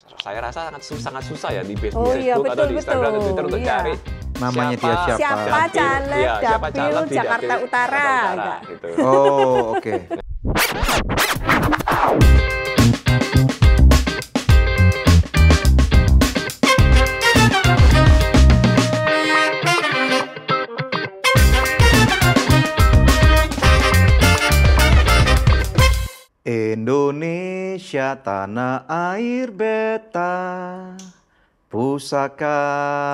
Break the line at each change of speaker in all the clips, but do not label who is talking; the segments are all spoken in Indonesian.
Saya rasa sangat susah ya di
Oh iya,
Facebook atau
betul,
di Instagram atau Twitter untuk
iya.
cari
Namanya dia siapa?
Siapa caleg
siapa
dapil
caleg di
Jakarta
dapil
Utara,
Jakarta
enggak?
gitu.
Oh, oke. Indonesia tanah air beta, pusaka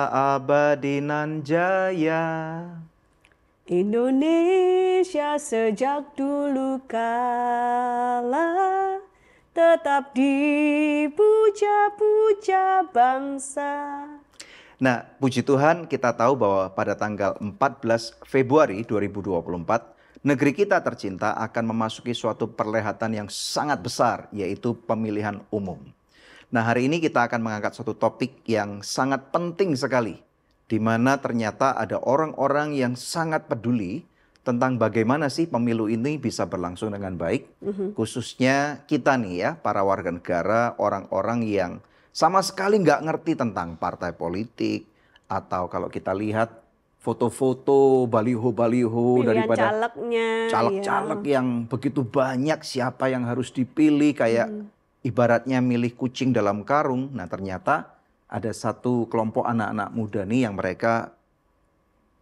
abadi nan jaya.
Indonesia sejak dulu kala tetap dipuja-puja bangsa.
Nah, puji Tuhan kita tahu bahwa pada tanggal 14 Februari 2024, negeri kita tercinta akan memasuki suatu perhelatan yang sangat besar, yaitu pemilihan umum. Nah, hari ini kita akan mengangkat suatu topik yang sangat penting sekali, di mana ternyata ada orang-orang yang sangat peduli tentang bagaimana sih pemilu ini bisa berlangsung dengan baik. Khususnya kita nih ya, para warga negara, orang-orang yang sama sekali nggak ngerti tentang partai politik, atau kalau kita lihat foto-foto, baliho-baliho
Pilihan
daripada
calegnya,
caleg-caleg yang begitu banyak, siapa yang harus dipilih, kayak ibaratnya milih kucing dalam karung. Nah, ternyata ada satu kelompok anak-anak muda nih yang mereka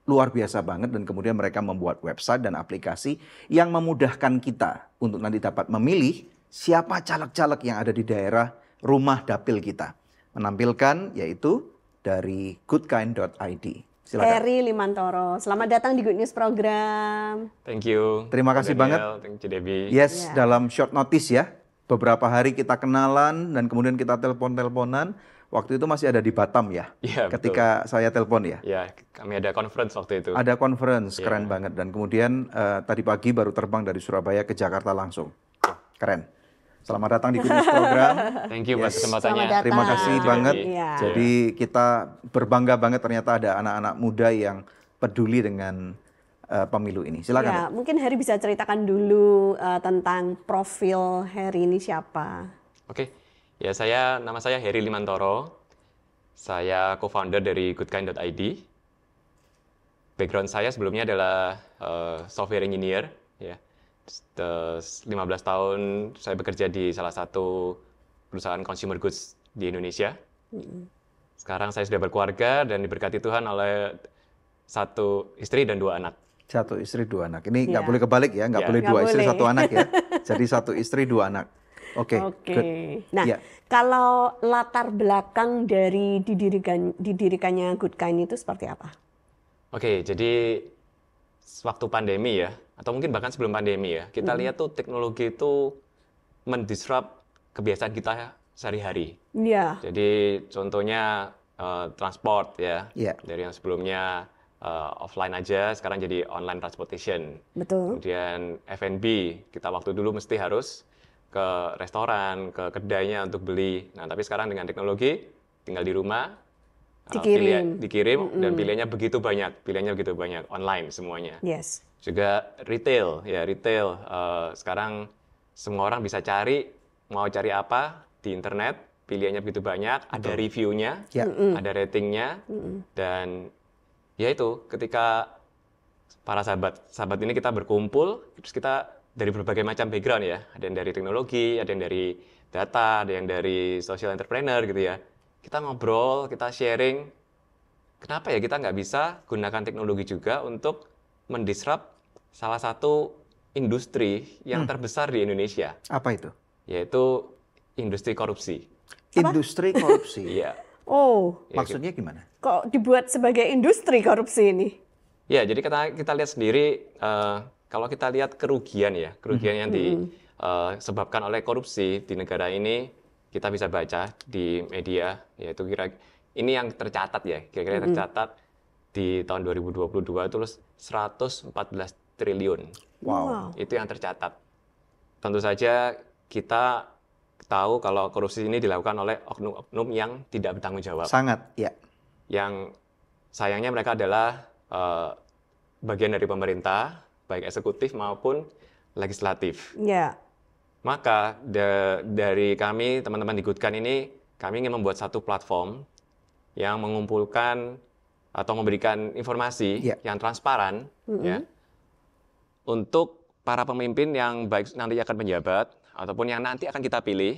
luar biasa banget, dan kemudian mereka membuat website dan aplikasi yang memudahkan kita untuk nanti dapat memilih siapa caleg-caleg yang ada di daerah rumah dapil kita. Menampilkan yaitu dari goodkind.id. Silakan.
Heri Limantoro, selamat datang di Good News Program.
Thank you.
Terima kasih
Daniel,
banget.
Thank you Debbie.
Yes,
Ya.
dalam short notice ya. Beberapa hari kita kenalan dan kemudian kita telepon-teleponan. Waktu itu masih ada di Batam ya.
Iya,
Ketika saya telepon ya.
Ya, kami ada conference waktu itu.
Ada conference,
Iya.
keren banget. Dan kemudian tadi pagi baru terbang dari Surabaya ke Jakarta langsung. Keren. Selamat datang di Good News Program.
Thank you buat
Yes.
kesempatannya.
Selamat
Terima
datang.
kasih
Debbie.
banget.
Iya.
Jadi kita berbangga banget ternyata ada anak-anak muda yang peduli dengan pemilu ini. Silakan.
Ya, mungkin Heri bisa ceritakan dulu tentang profil Heri ini siapa?
Oke, ya nama saya Heri Limantoro. Saya co-founder dari goodkind.id. Background saya sebelumnya adalah software engineer. Ya. 15 tahun saya bekerja di salah satu perusahaan consumer goods di Indonesia. Sekarang saya sudah berkeluarga dan diberkati Tuhan oleh satu istri dan 2 anak.
Satu istri 2 anak. Ini nggak
Ya.
boleh kebalik ya, nggak
Ya.
boleh
Nggak
2 istri
boleh.
1 anak ya. Jadi 1 istri 2 anak. Oke.
Oke.
Good.
Nah,
Ya.
kalau latar belakang dari didirikannya Goodkind itu seperti apa?
Oke, jadi waktu pandemi ya, atau mungkin bahkan sebelum pandemi ya, kita lihat tuh teknologi itu mendisrupt kebiasaan kita sehari-hari.
Iya.
Jadi contohnya transport ya,
Iya.
dari yang sebelumnya offline aja, sekarang jadi online transportation.
Betul.
Kemudian F&B, kita waktu dulu mesti harus ke restoran, ke kedainya untuk beli. Nah, tapi sekarang dengan teknologi, tinggal di rumah, dikirim, dan pilihannya begitu banyak, online semuanya.
Yes.
Juga retail, sekarang semua orang bisa mau cari apa di internet, pilihannya begitu banyak, ada reviewnya,
Ya.
ada ratingnya, dan ya itu ketika para sahabat ini kita berkumpul, terus kita dari berbagai macam background ya, ada yang dari teknologi, ada yang dari data, ada yang dari social entrepreneur gitu ya. Kita ngobrol, kita sharing, kenapa ya kita nggak bisa gunakan teknologi juga untuk mendisrupt salah satu industri yang terbesar di Indonesia,
Apa itu?
yaitu industri korupsi.
Industri korupsi.
Iya.
Oh,
Maksudnya gimana?
kok dibuat sebagai industri korupsi ini?
Ya, jadi kita lihat sendiri, kalau kita lihat kerugian yang disebabkan oleh korupsi di negara ini, kita bisa baca di media, yaitu ini yang tercatat ya, kira-kira tercatat di tahun 2022 itu 114 triliun.
Wow.
Itu yang tercatat. Tentu saja kita tahu kalau korupsi ini dilakukan oleh oknum-oknum yang tidak bertanggung jawab.
Sangat, ya.
Yang sayangnya mereka adalah bagian dari pemerintah, baik eksekutif maupun legislatif.
Ya.
Maka dari kami, teman-teman di Goodkind ini kami ingin membuat satu platform yang mengumpulkan atau memberikan informasi yang transparan ya untuk para pemimpin yang baik nanti akan menjabat ataupun yang nanti akan kita pilih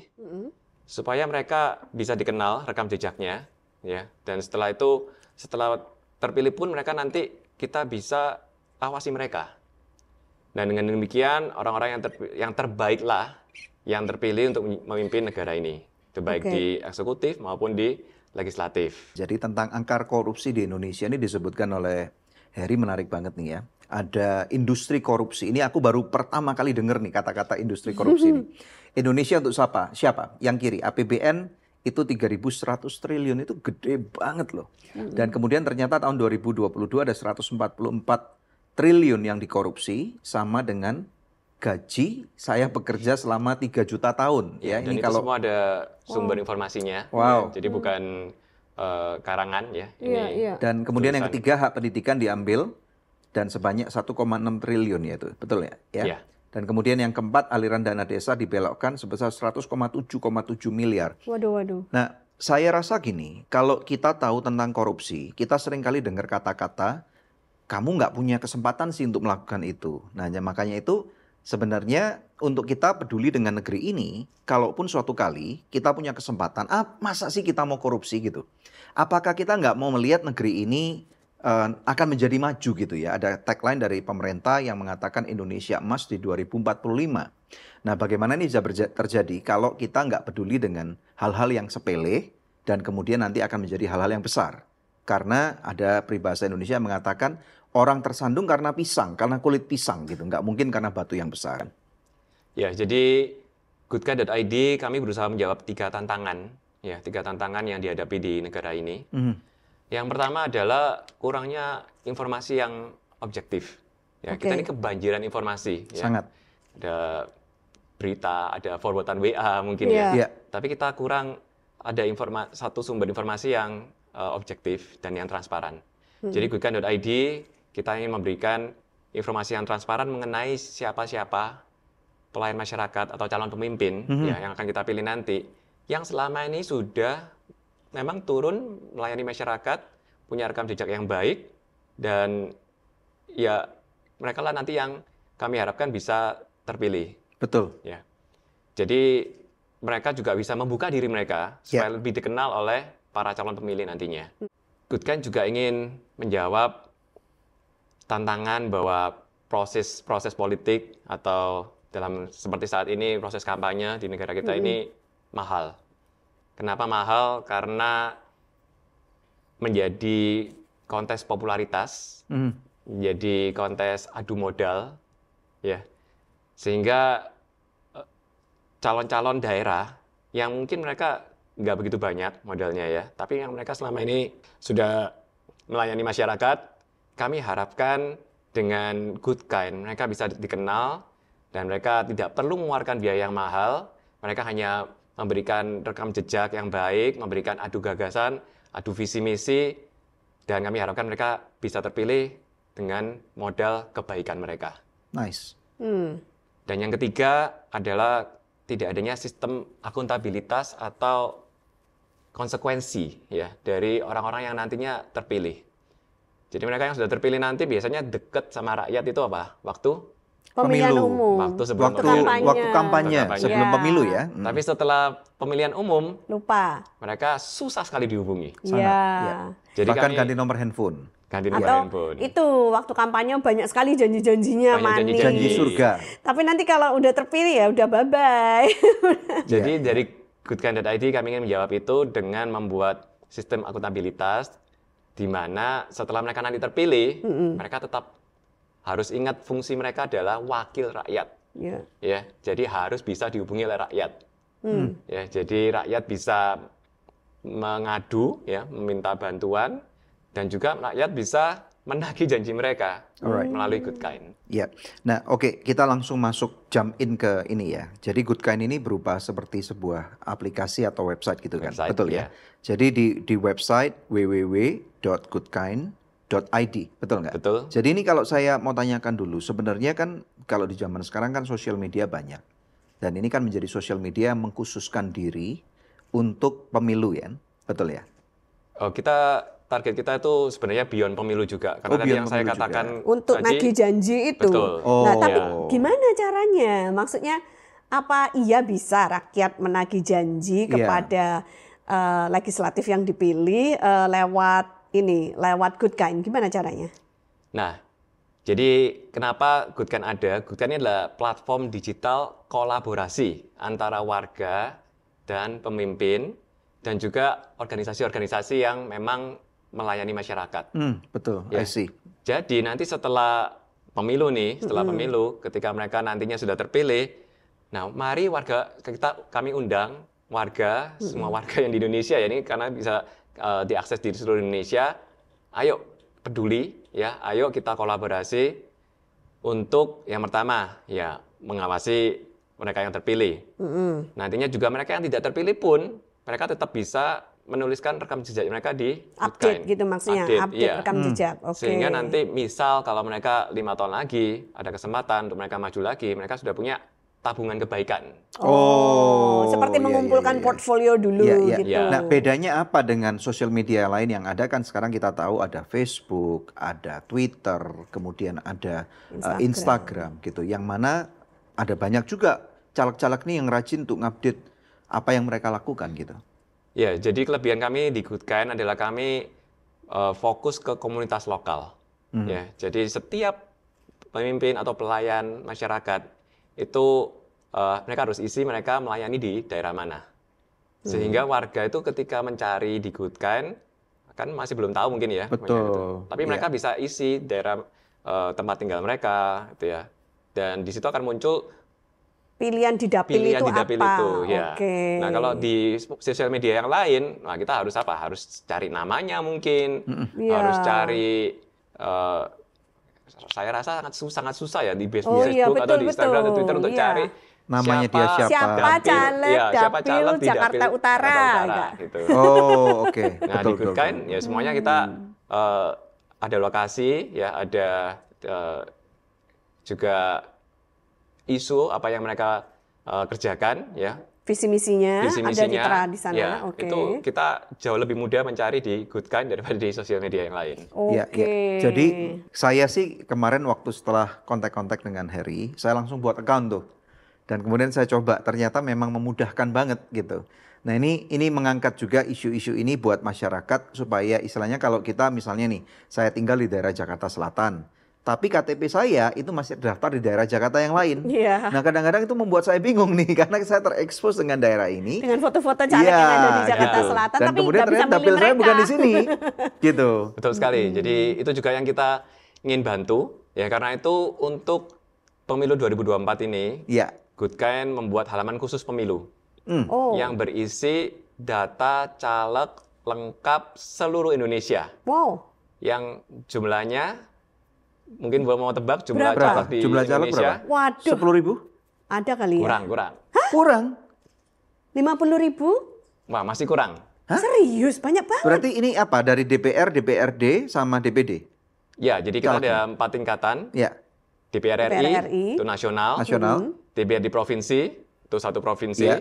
supaya mereka bisa dikenal rekam jejaknya ya, dan setelah itu setelah terpilih pun mereka nanti kita bisa awasi mereka. Dan dengan demikian orang-orang yang terbaiklah yang terpilih untuk memimpin negara ini, itu baik di eksekutif maupun di legislatif.
Jadi tentang angka korupsi di Indonesia ini disebutkan oleh Heri, menarik banget nih ya. Ada industri korupsi. Ini aku baru pertama kali dengar nih kata-kata industri korupsi ini. Indonesia untuk siapa? Siapa? Yang kiri, APBN itu 3.100 triliun, itu gede banget loh. Dan kemudian ternyata tahun 2022 ada 144 triliun yang dikorupsi, sama dengan gaji saya bekerja selama 3 juta tahun.
Ya, dan ini itu semua ada sumber informasinya.
Wow.
Ya, jadi bukan karangan ya.
Dan kemudian yang ketiga, hak pendidikan diambil dan sebanyak 1,6 triliun ya itu. Betul ya? Ya. Dan kemudian yang keempat, aliran dana desa dibelokkan sebesar 100,7,7 miliar.
Waduh.
Nah, saya rasa gini, kalau kita tahu tentang korupsi, kita seringkali dengar kata-kata, kamu nggak punya kesempatan sih untuk melakukan itu. Nah, makanya itu sebenarnya untuk kita peduli dengan negeri ini, kalaupun suatu kali kita punya kesempatan, masa sih kita mau korupsi gitu? Apakah kita nggak mau melihat negeri ini akan menjadi maju gitu ya? Ada tagline dari pemerintah yang mengatakan Indonesia emas di 2045. Nah, bagaimana ini bisa terjadi kalau kita nggak peduli dengan hal-hal yang sepele dan kemudian nanti akan menjadi hal-hal yang besar? Karena ada peribahasa Indonesia yang mengatakan orang tersandung karena pisang, karena kulit pisang gitu, nggak mungkin karena batu yang besar.
Ya, jadi goodkind.id kami berusaha menjawab 3 tantangan, ya 3 tantangan yang dihadapi di negara ini. Yang pertama adalah kurangnya informasi yang objektif. Ya, kita ini kebanjiran informasi. Ya.
Sangat.
Ada berita, ada forwardan WA mungkin ya. Tapi kita kurang ada satu sumber informasi yang objektif dan yang transparan. Jadi goodkind.id kita ingin memberikan informasi yang transparan mengenai siapa-siapa pelayan masyarakat atau calon pemimpin ya, yang akan kita pilih nanti, yang selama ini sudah memang turun melayani masyarakat, punya rekam jejak yang baik, dan ya mereka lah nanti yang kami harapkan bisa terpilih.
Betul.
Ya. Jadi mereka juga bisa membuka diri mereka supaya lebih dikenal oleh para calon pemilih nantinya. Goodkind juga ingin menjawab tantangan bahwa proses politik atau dalam seperti saat ini proses kampanye di negara kita ini mahal. Kenapa mahal? Karena menjadi kontes popularitas, menjadi kontes adu modal, ya, sehingga calon-calon daerah yang mungkin mereka nggak begitu banyak modalnya ya, tapi yang mereka selama ini sudah melayani masyarakat, kami harapkan dengan Goodkind mereka bisa dikenal dan mereka tidak perlu mengeluarkan biaya yang mahal, mereka hanya memberikan rekam jejak yang baik, memberikan adu gagasan, adu visi misi, dan kami harapkan mereka bisa terpilih dengan modal kebaikan mereka.
Nice.
Dan yang ketiga adalah tidak adanya sistem akuntabilitas atau konsekuensi ya dari orang-orang yang nantinya terpilih. Jadi mereka yang sudah terpilih nanti biasanya dekat sama rakyat itu apa? Waktu
pemilihan umum.
Waktu sebelum
waktu kampanye sebelum pemilu ya.
Tapi setelah pemilihan umum
lupa.
Mereka susah sekali dihubungi.
Sangat. Jadi bahkan ganti nomor handphone.
Ganti nomor handphone.
Itu waktu kampanye banyak sekali janji-janjinya manis.
Janji surga.
Tapi nanti kalau udah terpilih ya udah bye-bye.
Jadi dari goodkind.id kami ingin menjawab itu dengan membuat sistem akuntabilitas di mana setelah mereka nanti terpilih, mereka tetap harus ingat fungsi mereka adalah wakil rakyat. Ya, jadi harus bisa dihubungi oleh rakyat. Ya, jadi rakyat bisa mengadu, ya, meminta bantuan, dan juga rakyat bisa menagih janji mereka melalui Goodkind.
Ya, nah oke, kita langsung masuk jump in ke ini ya. Jadi Goodkind ini berupa seperti sebuah aplikasi atau website gitu kan, betul ya? Jadi di website www.goodkind.id, betul nggak?
Betul.
Jadi ini kalau saya mau tanyakan dulu, sebenarnya kan kalau di zaman sekarang kan sosial media banyak. Dan ini kan menjadi sosial media yang mengkhususkan diri untuk pemilu ya, betul ya?
Oh, target kita itu sebenarnya beyond pemilu juga. Karena tadi
beyond
yang saya
pemilu juga.
katakan
Untuk
tadi,
nagih janji itu.
betul.
Nah,
Oh.
tapi gimana caranya? Maksudnya apa iya bisa rakyat menagih janji
Iya.
kepada legislatif yang dipilih lewat Goodkind? Gimana caranya?
Nah, jadi kenapa Goodkind ada? Goodkind ini adalah platform digital kolaborasi antara warga dan pemimpin dan juga organisasi-organisasi yang memang melayani masyarakat.
Betul,
Ya.
I see.
Jadi nanti setelah pemilu nih, pemilu, ketika mereka nantinya sudah terpilih, nah mari kami undang warga, semua warga yang di Indonesia ya, ini karena bisa diakses di seluruh Indonesia, ayo peduli ya, ayo kita kolaborasi untuk yang pertama ya mengawasi mereka yang terpilih. Nantinya juga mereka yang tidak terpilih pun mereka tetap bisa menuliskan rekam jejak mereka di
Update
Goodkind.
gitu maksudnya, update
iya.
rekam jejak. Oke.
Sehingga nanti misal kalau mereka 5 tahun lagi ada kesempatan untuk mereka maju lagi, mereka sudah punya tabungan kebaikan.
Seperti mengumpulkan portfolio dulu
Iya.
gitu.
Nah, bedanya apa dengan sosial media lain yang ada kan sekarang kita tahu ada Facebook, ada Twitter, kemudian ada Instagram gitu. Yang mana ada banyak juga caleg-caleg nih yang rajin untuk ngupdate apa yang mereka lakukan gitu.
Ya, jadi kelebihan kami di Goodkind adalah kami fokus ke komunitas lokal. Ya, jadi setiap pemimpin atau pelayan masyarakat itu mereka harus isi mereka melayani di daerah mana. Sehingga warga itu ketika mencari di Goodkind kan masih belum tahu mungkin ya.
Betul.
Tapi mereka bisa isi daerah tempat tinggal mereka, gitu ya. Dan di situ akan muncul
Pilihan di dapil itu apa?
ya.
Oke.
Nah, kalau di sosial media yang lain, nah kita harus apa? Harus cari namanya mungkin, harus cari. Saya rasa sangat susah ya di Facebook atau di Instagram atau Twitter untuk cari
namanya dia siapa?
Siapa caleg dapil
di
Jakarta Utara.
Gitu.
Oh, oke.
Nah, di Goodkind ya semuanya kita ada lokasi, ya ada juga isu apa yang mereka kerjakan, ya.
Visi misinya ada ditera di sana.
Ya,
Oke.
itu kita jauh lebih mudah mencari di Goodkind daripada di sosial media yang lain.
Oke.
Jadi saya sih kemarin waktu setelah kontak-kontak dengan Harry, saya langsung buat account tuh. Dan kemudian saya coba, ternyata memang memudahkan banget gitu. Nah ini mengangkat juga isu-isu ini buat masyarakat supaya istilahnya kalau kita misalnya nih, saya tinggal di daerah Jakarta Selatan. Tapi KTP saya itu masih terdaftar di daerah Jakarta yang lain.
Iya.
Nah kadang-kadang itu membuat saya bingung nih, karena saya terekspos dengan daerah ini.
Dengan foto-foto caleg yang ada di Jakarta
gitu.
Selatan,
Dan
tapi
kemudian
nggak bisa
ternyata
milih
dapil saya
mereka.
bukan di sini, gitu.
Betul sekali. Jadi itu juga yang kita ingin bantu, ya karena itu untuk pemilu 2024 ini,
Iya.
Goodkind membuat halaman khusus pemilu yang berisi data caleg lengkap seluruh Indonesia.
Wow.
Yang jumlahnya mungkin mau tebak jumlah
Berapa?
caleg di
Jumlah caleg
Indonesia?
berapa?
Waduh.
10.000?
Ada kali ya?
Kurang.
Kurang.
50.000?
Wah, masih kurang.
Hah?
Serius, banyak banget.
Berarti ini apa? Dari DPR, DPRD, sama DPD?
Ya, jadi kita ada 4 tingkatan.
Ya.
DPR
DPR
RI, itu nasional.
Nasional.
DPRD provinsi, itu satu provinsi.
Ya.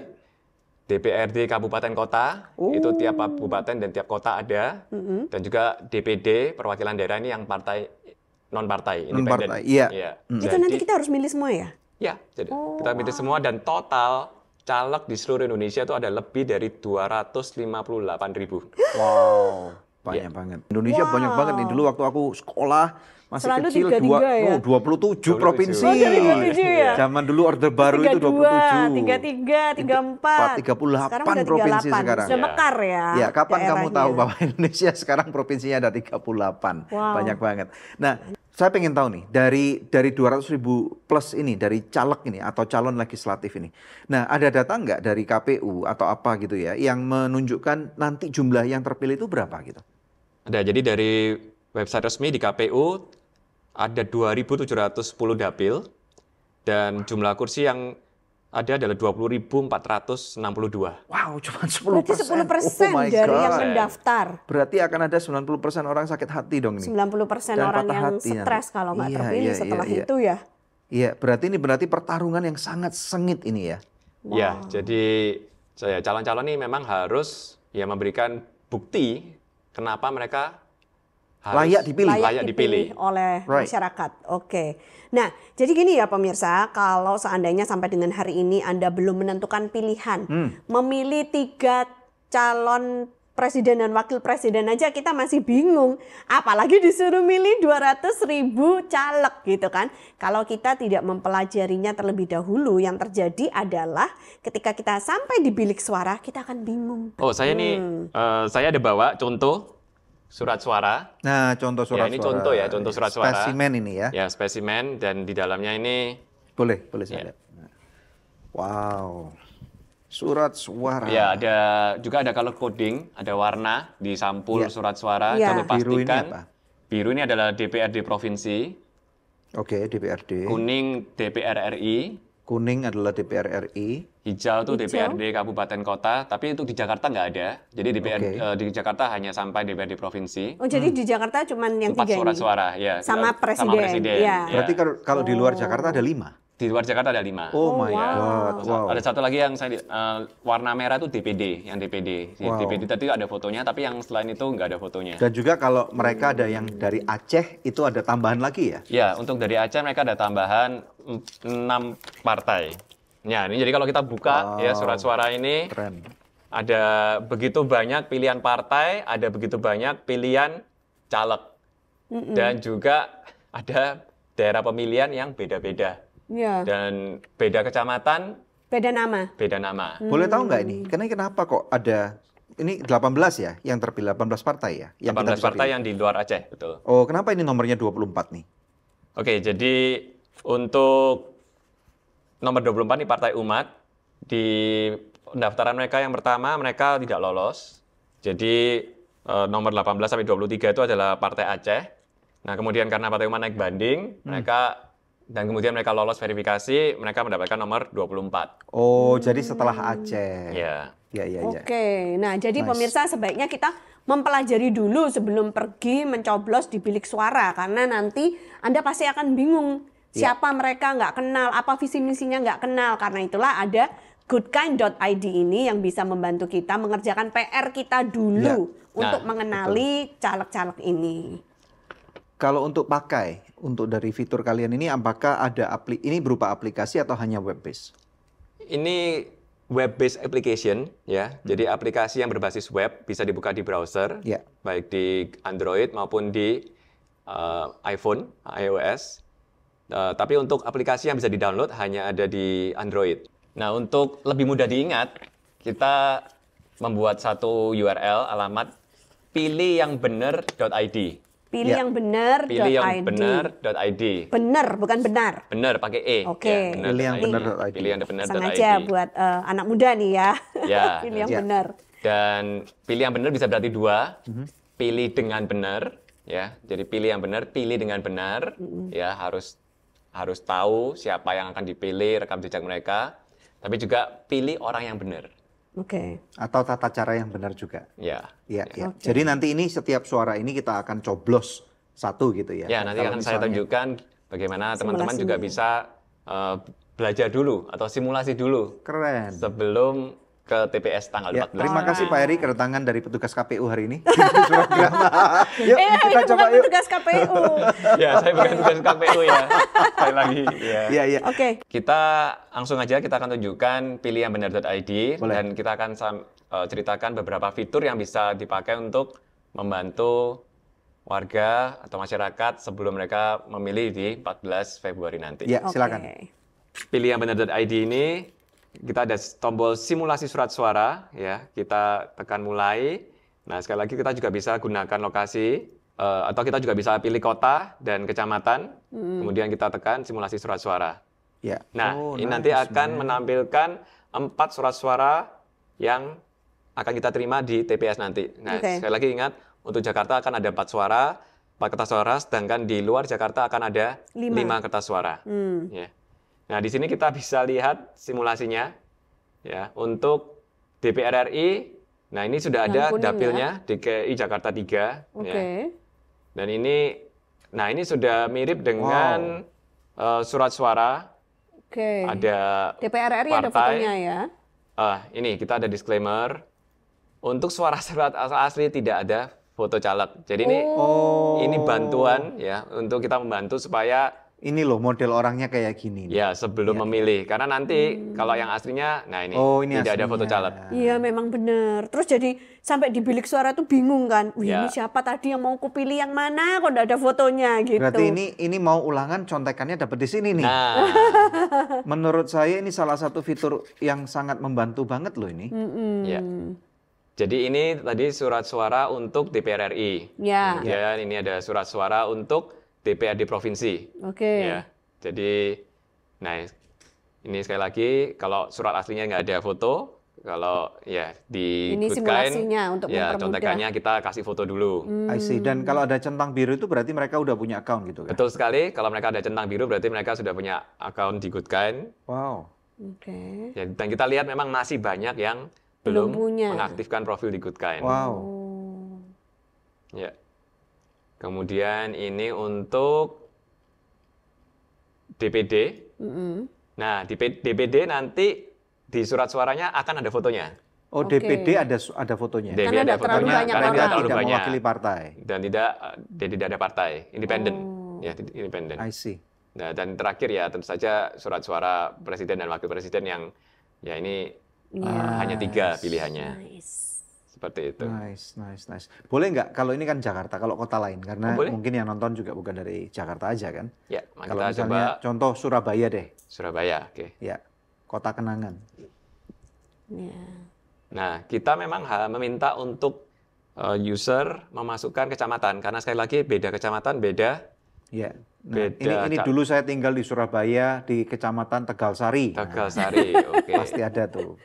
DPRD kabupaten kota, itu tiap kabupaten dan tiap kota ada. Dan juga DPD, perwakilan daerah ini yang partai non-partai, independen.
Non-partai, iya.
Itu nanti kita harus milih semua ya?
Ya, jadi kita pilih semua dan total caleg di seluruh Indonesia itu ada lebih dari 258.000.
Wow. Banyak banget. Indonesia banyak banget nih. Dulu waktu aku sekolah masih
Selalu
kecil
33 ya?
27 provinsi.
Oh, 27 ya?
Zaman dulu Orde Baru itu 27.
33, 34.
38
sekarang udah
provinsi
38.
sekarang.
Sudah
Ya.
mekar ya.
Ya, kapan kamu
daerahnya.
tahu bahwa Indonesia sekarang provinsinya ada 38.
Wow.
Banyak banget. Nah, saya pengen tahu nih, dari 200.000 plus ini, dari caleg ini atau calon legislatif ini. Nah, ada data nggak dari KPU atau apa gitu ya, yang menunjukkan nanti jumlah yang terpilih itu berapa gitu?
Ada, jadi dari website resmi di KPU ada 2.710 dapil dan jumlah kursi yang ada adalah 20.462.
Wow, cuma 10%.
Berarti 10%
Oh my
dari
God.
yang mendaftar.
Berarti akan ada 90% orang sakit hati dong ini.
90%
Dan
orang
patah
yang
hati
stres
nanti.
kalau nggak
Iya,
terpilih
iya,
setelah
iya.
itu ya.
Iya, berarti pertarungan yang sangat sengit ini ya.
Ya, jadi calon-calon ini memang harus ya memberikan bukti kenapa mereka harus
Layak dipilih.
layak dipilih.
oleh
Right.
masyarakat. Oke. Nah, jadi gini ya pemirsa, kalau seandainya sampai dengan hari ini Anda belum menentukan pilihan, memilih 3 calon presiden dan wakil presiden aja kita masih bingung. Apalagi disuruh milih 200.000 caleg gitu kan. Kalau kita tidak mempelajarinya terlebih dahulu, yang terjadi adalah ketika kita sampai di bilik suara, kita akan bingung.
Oh, saya saya ada bawa contoh surat suara.
Nah, contoh surat
ini
suara.
contoh ya, contoh surat suara.
Spesimen ini ya.
Ya, spesimen, dan di dalamnya ini
Boleh
Ya.
saya lihat. Wow. Surat suara.
ya juga ada color coding, ada warna di sampul
Ya.
surat suara.
Ya.
Kami
Biru ini
pastikan
apa?
biru ini adalah DPRD provinsi,
Oke, DPRD.
kuning DPR RI,
Kuning adalah DPR RI.
hijau itu
Hijau.
DPRD kabupaten kota, tapi itu di Jakarta nggak ada. Jadi di Jakarta hanya sampai DPRD provinsi.
Oh, jadi di Jakarta cuman yang
Empat
3
surat
ini.
suara, ya.
Sama presiden, ya.
Berarti kalau di luar Jakarta ada 5.
Di luar Jakarta ada 5.
Oh, my
wow.
God. Wow.
Ada satu lagi yang warna merah itu DPD, yang DPD.
Wow.
DPD tadi ada fotonya, tapi yang selain itu nggak ada fotonya.
Dan juga kalau mereka ada yang dari Aceh, itu ada tambahan lagi ya?
Ya, untuk dari Aceh mereka ada tambahan 6 partai. Ya, ini jadi kalau kita buka ya surat suara ini,
Keren.
ada begitu banyak pilihan partai, ada begitu banyak pilihan caleg. Dan juga ada daerah pemilihan yang beda-beda.
Ya,
Dan beda kecamatan,
beda nama.
beda nama.
Boleh tahu nggak ini? Kenapa kok ada, ini 18 ya, yang terpilih 18 partai ya? Yang kita
18
bisa
partai
pilih?
yang di luar Aceh, betul.
Oh, kenapa ini nomornya 24 nih?
Oke, jadi untuk nomor 24 ini Partai Umat, di pendaftaran mereka yang pertama mereka tidak lolos. Jadi nomor 18 sampai 23 itu adalah Partai Aceh. Nah, kemudian karena Partai Umat naik banding, dan kemudian mereka lolos verifikasi, mereka mendapatkan nomor 24.
Oh, jadi setelah Aceh.
Ya.
Ya.
Oke, nah jadi
Nice.
pemirsa sebaiknya kita mempelajari dulu sebelum pergi mencoblos di bilik suara, karena nanti Anda pasti akan bingung siapa mereka, nggak kenal, apa visi misinya nggak kenal. Karena itulah ada goodkind.id ini yang bisa membantu kita mengerjakan PR kita dulu untuk mengenali caleg-caleg ini.
Kalau untuk untuk dari fitur kalian ini, apakah ada ini berupa aplikasi atau hanya web based?
Ini web-based application, ya. Jadi aplikasi yang berbasis web bisa dibuka di browser,
Ya.
baik di Android maupun di iPhone, iOS. Tapi untuk aplikasi yang bisa di-download hanya ada di Android. Nah, untuk lebih mudah diingat, kita membuat satu URL alamat pilihyangbbener.id.
Pilih
Ya.
yang benar.
Pilihyangbbener.id.
Benar, bukan benar.
Bener pakai E.
Oke.
Ya,
Pilihyangbbener.id.
Pilihyangbbener.id.
Sengaja buat anak muda nih ya.
Ya.
Pilih yang
Ya.
benar.
Dan pilih yang benar bisa berarti 2. Pilih dengan benar, ya. Jadi pilih yang benar, pilih dengan benar, ya, harus tahu siapa yang akan dipilih, rekam jejak mereka. Tapi juga pilih orang yang benar.
Oke.
Atau tata cara yang benar juga.
Ya.
Ya. Jadi nanti ini setiap suara ini kita akan coblos satu gitu ya.
Ya, nanti
Kalau
akan saya
misalnya-
tunjukkan bagaimana teman-teman juga
Simulasinya.
bisa belajar dulu atau simulasi dulu
Keren.
sebelum ke TPS tanggal
Ya,
14.
terima kasih Pak Heri kedatangan dari petugas KPU hari ini. Surat Grama. Yuk, kita
itu
coba
bukan
yuk.
petugas KPU.
Ya, saya bukan tugas KPU ya. Sekali lagi. Ya.
Iya.
Oke.
Kita langsung aja kita akan tunjukkan pilihyangbbener.id
Boleh.
dan kita akan ceritakan beberapa fitur yang bisa dipakai untuk membantu warga atau masyarakat sebelum mereka memilih di 14 Februari nanti.
Ya, silakan.
Oke.
Pilihyangbbener.id ini kita ada tombol simulasi surat suara, ya. Kita tekan mulai. Nah, sekali lagi kita juga bisa gunakan lokasi atau kita juga bisa pilih kota dan kecamatan. Kemudian kita tekan simulasi surat suara.
Ya.
Nah,
Oh,
ini
nice,
nanti akan
man.
menampilkan 4 surat suara yang akan kita terima di TPS nanti. Nah,
Oke.
sekali lagi ingat, untuk Jakarta akan ada 4 suara, 4 kertas suara, sedangkan di luar Jakarta akan ada 5 kertas suara. Ya. Nah, di sini kita bisa lihat simulasinya, ya. Untuk DPR RI, nah ini sudah ada
Yang kuning,
dapilnya, DKI Jakarta 3.
Oke.
Ya. Dan ini sudah mirip dengan surat suara.
Oke.
Ada
DPR RI ada
partai.
fotonya ya.
Ini kita ada disclaimer. Untuk suara-suara asli tidak ada foto caleg. Jadi ini bantuan ya untuk kita membantu supaya
Ini loh model orangnya kayak gini.
ya sebelum memilih. Karena nanti kalau yang aslinya, nah ini
Ini
tidak ada
aslinya.
foto caleg.
Iya memang benar. Terus jadi sampai di bilik suara tuh bingung kan. Wih,
Ya.
ini siapa tadi yang mau kupilih yang mana kok nggak ada fotonya gitu.
Berarti ini mau ulangan contekannya dapat di sini nih.
Nah,
Menurut saya ini salah satu fitur yang sangat membantu banget loh ini.
ya. Jadi ini tadi surat suara untuk DPR RI.
Ya.
Kemudian ini ada surat suara untuk DPRD provinsi.
Oke.
Ya. Jadi, nah ini sekali lagi kalau surat aslinya nggak ada foto, kalau ya di
Ini
Good
simulasinya
Kind,
untuk
ya
mempermudah.
contekannya kita kasih foto dulu.
I see. Dan kalau ada centang biru itu berarti mereka udah punya account gitu kan?
Betul sekali. Kalau mereka ada centang biru berarti mereka sudah punya akun di Good Kind.
Wow.
Oke.
Ya, dan kita lihat memang masih banyak yang
Belum
belum
punya.
mengaktifkan profil di Good Kind.
Wow.
Oh.
Ya. Kemudian ini untuk DPD. Nah, di DPD nanti di surat suaranya akan ada fotonya.
Oh,
Oke.
DPD ada fotonya.
DPD
Karena
ada
ada terlalu
fotonya
banyak
karena
orang.
tidak terlalu
tidak
banyak
mewakili partai.
dan tidak ada partai, independen. Ya, independen.
I see.
Nah, dan terakhir ya tentu saja surat suara presiden dan wakil presiden yang ya ini hanya 3 pilihannya.
Nice.
Seperti itu.
Nice. Boleh nggak kalau ini kan Jakarta, kalau kota lain karena
boleh.
mungkin yang nonton juga bukan dari Jakarta aja kan?
Ya,
Kalau
kita
misalnya
coba
contoh Surabaya deh,
Surabaya, oke.
ya kota kenangan.
Ya.
Nah, kita memang meminta untuk user memasukkan kecamatan karena sekali lagi beda kecamatan beda.
Ya. Nah,
Beda
ini dulu saya tinggal di Surabaya di Kecamatan Tegalsari.
Tegalsari, oke.
Pasti ada tuh.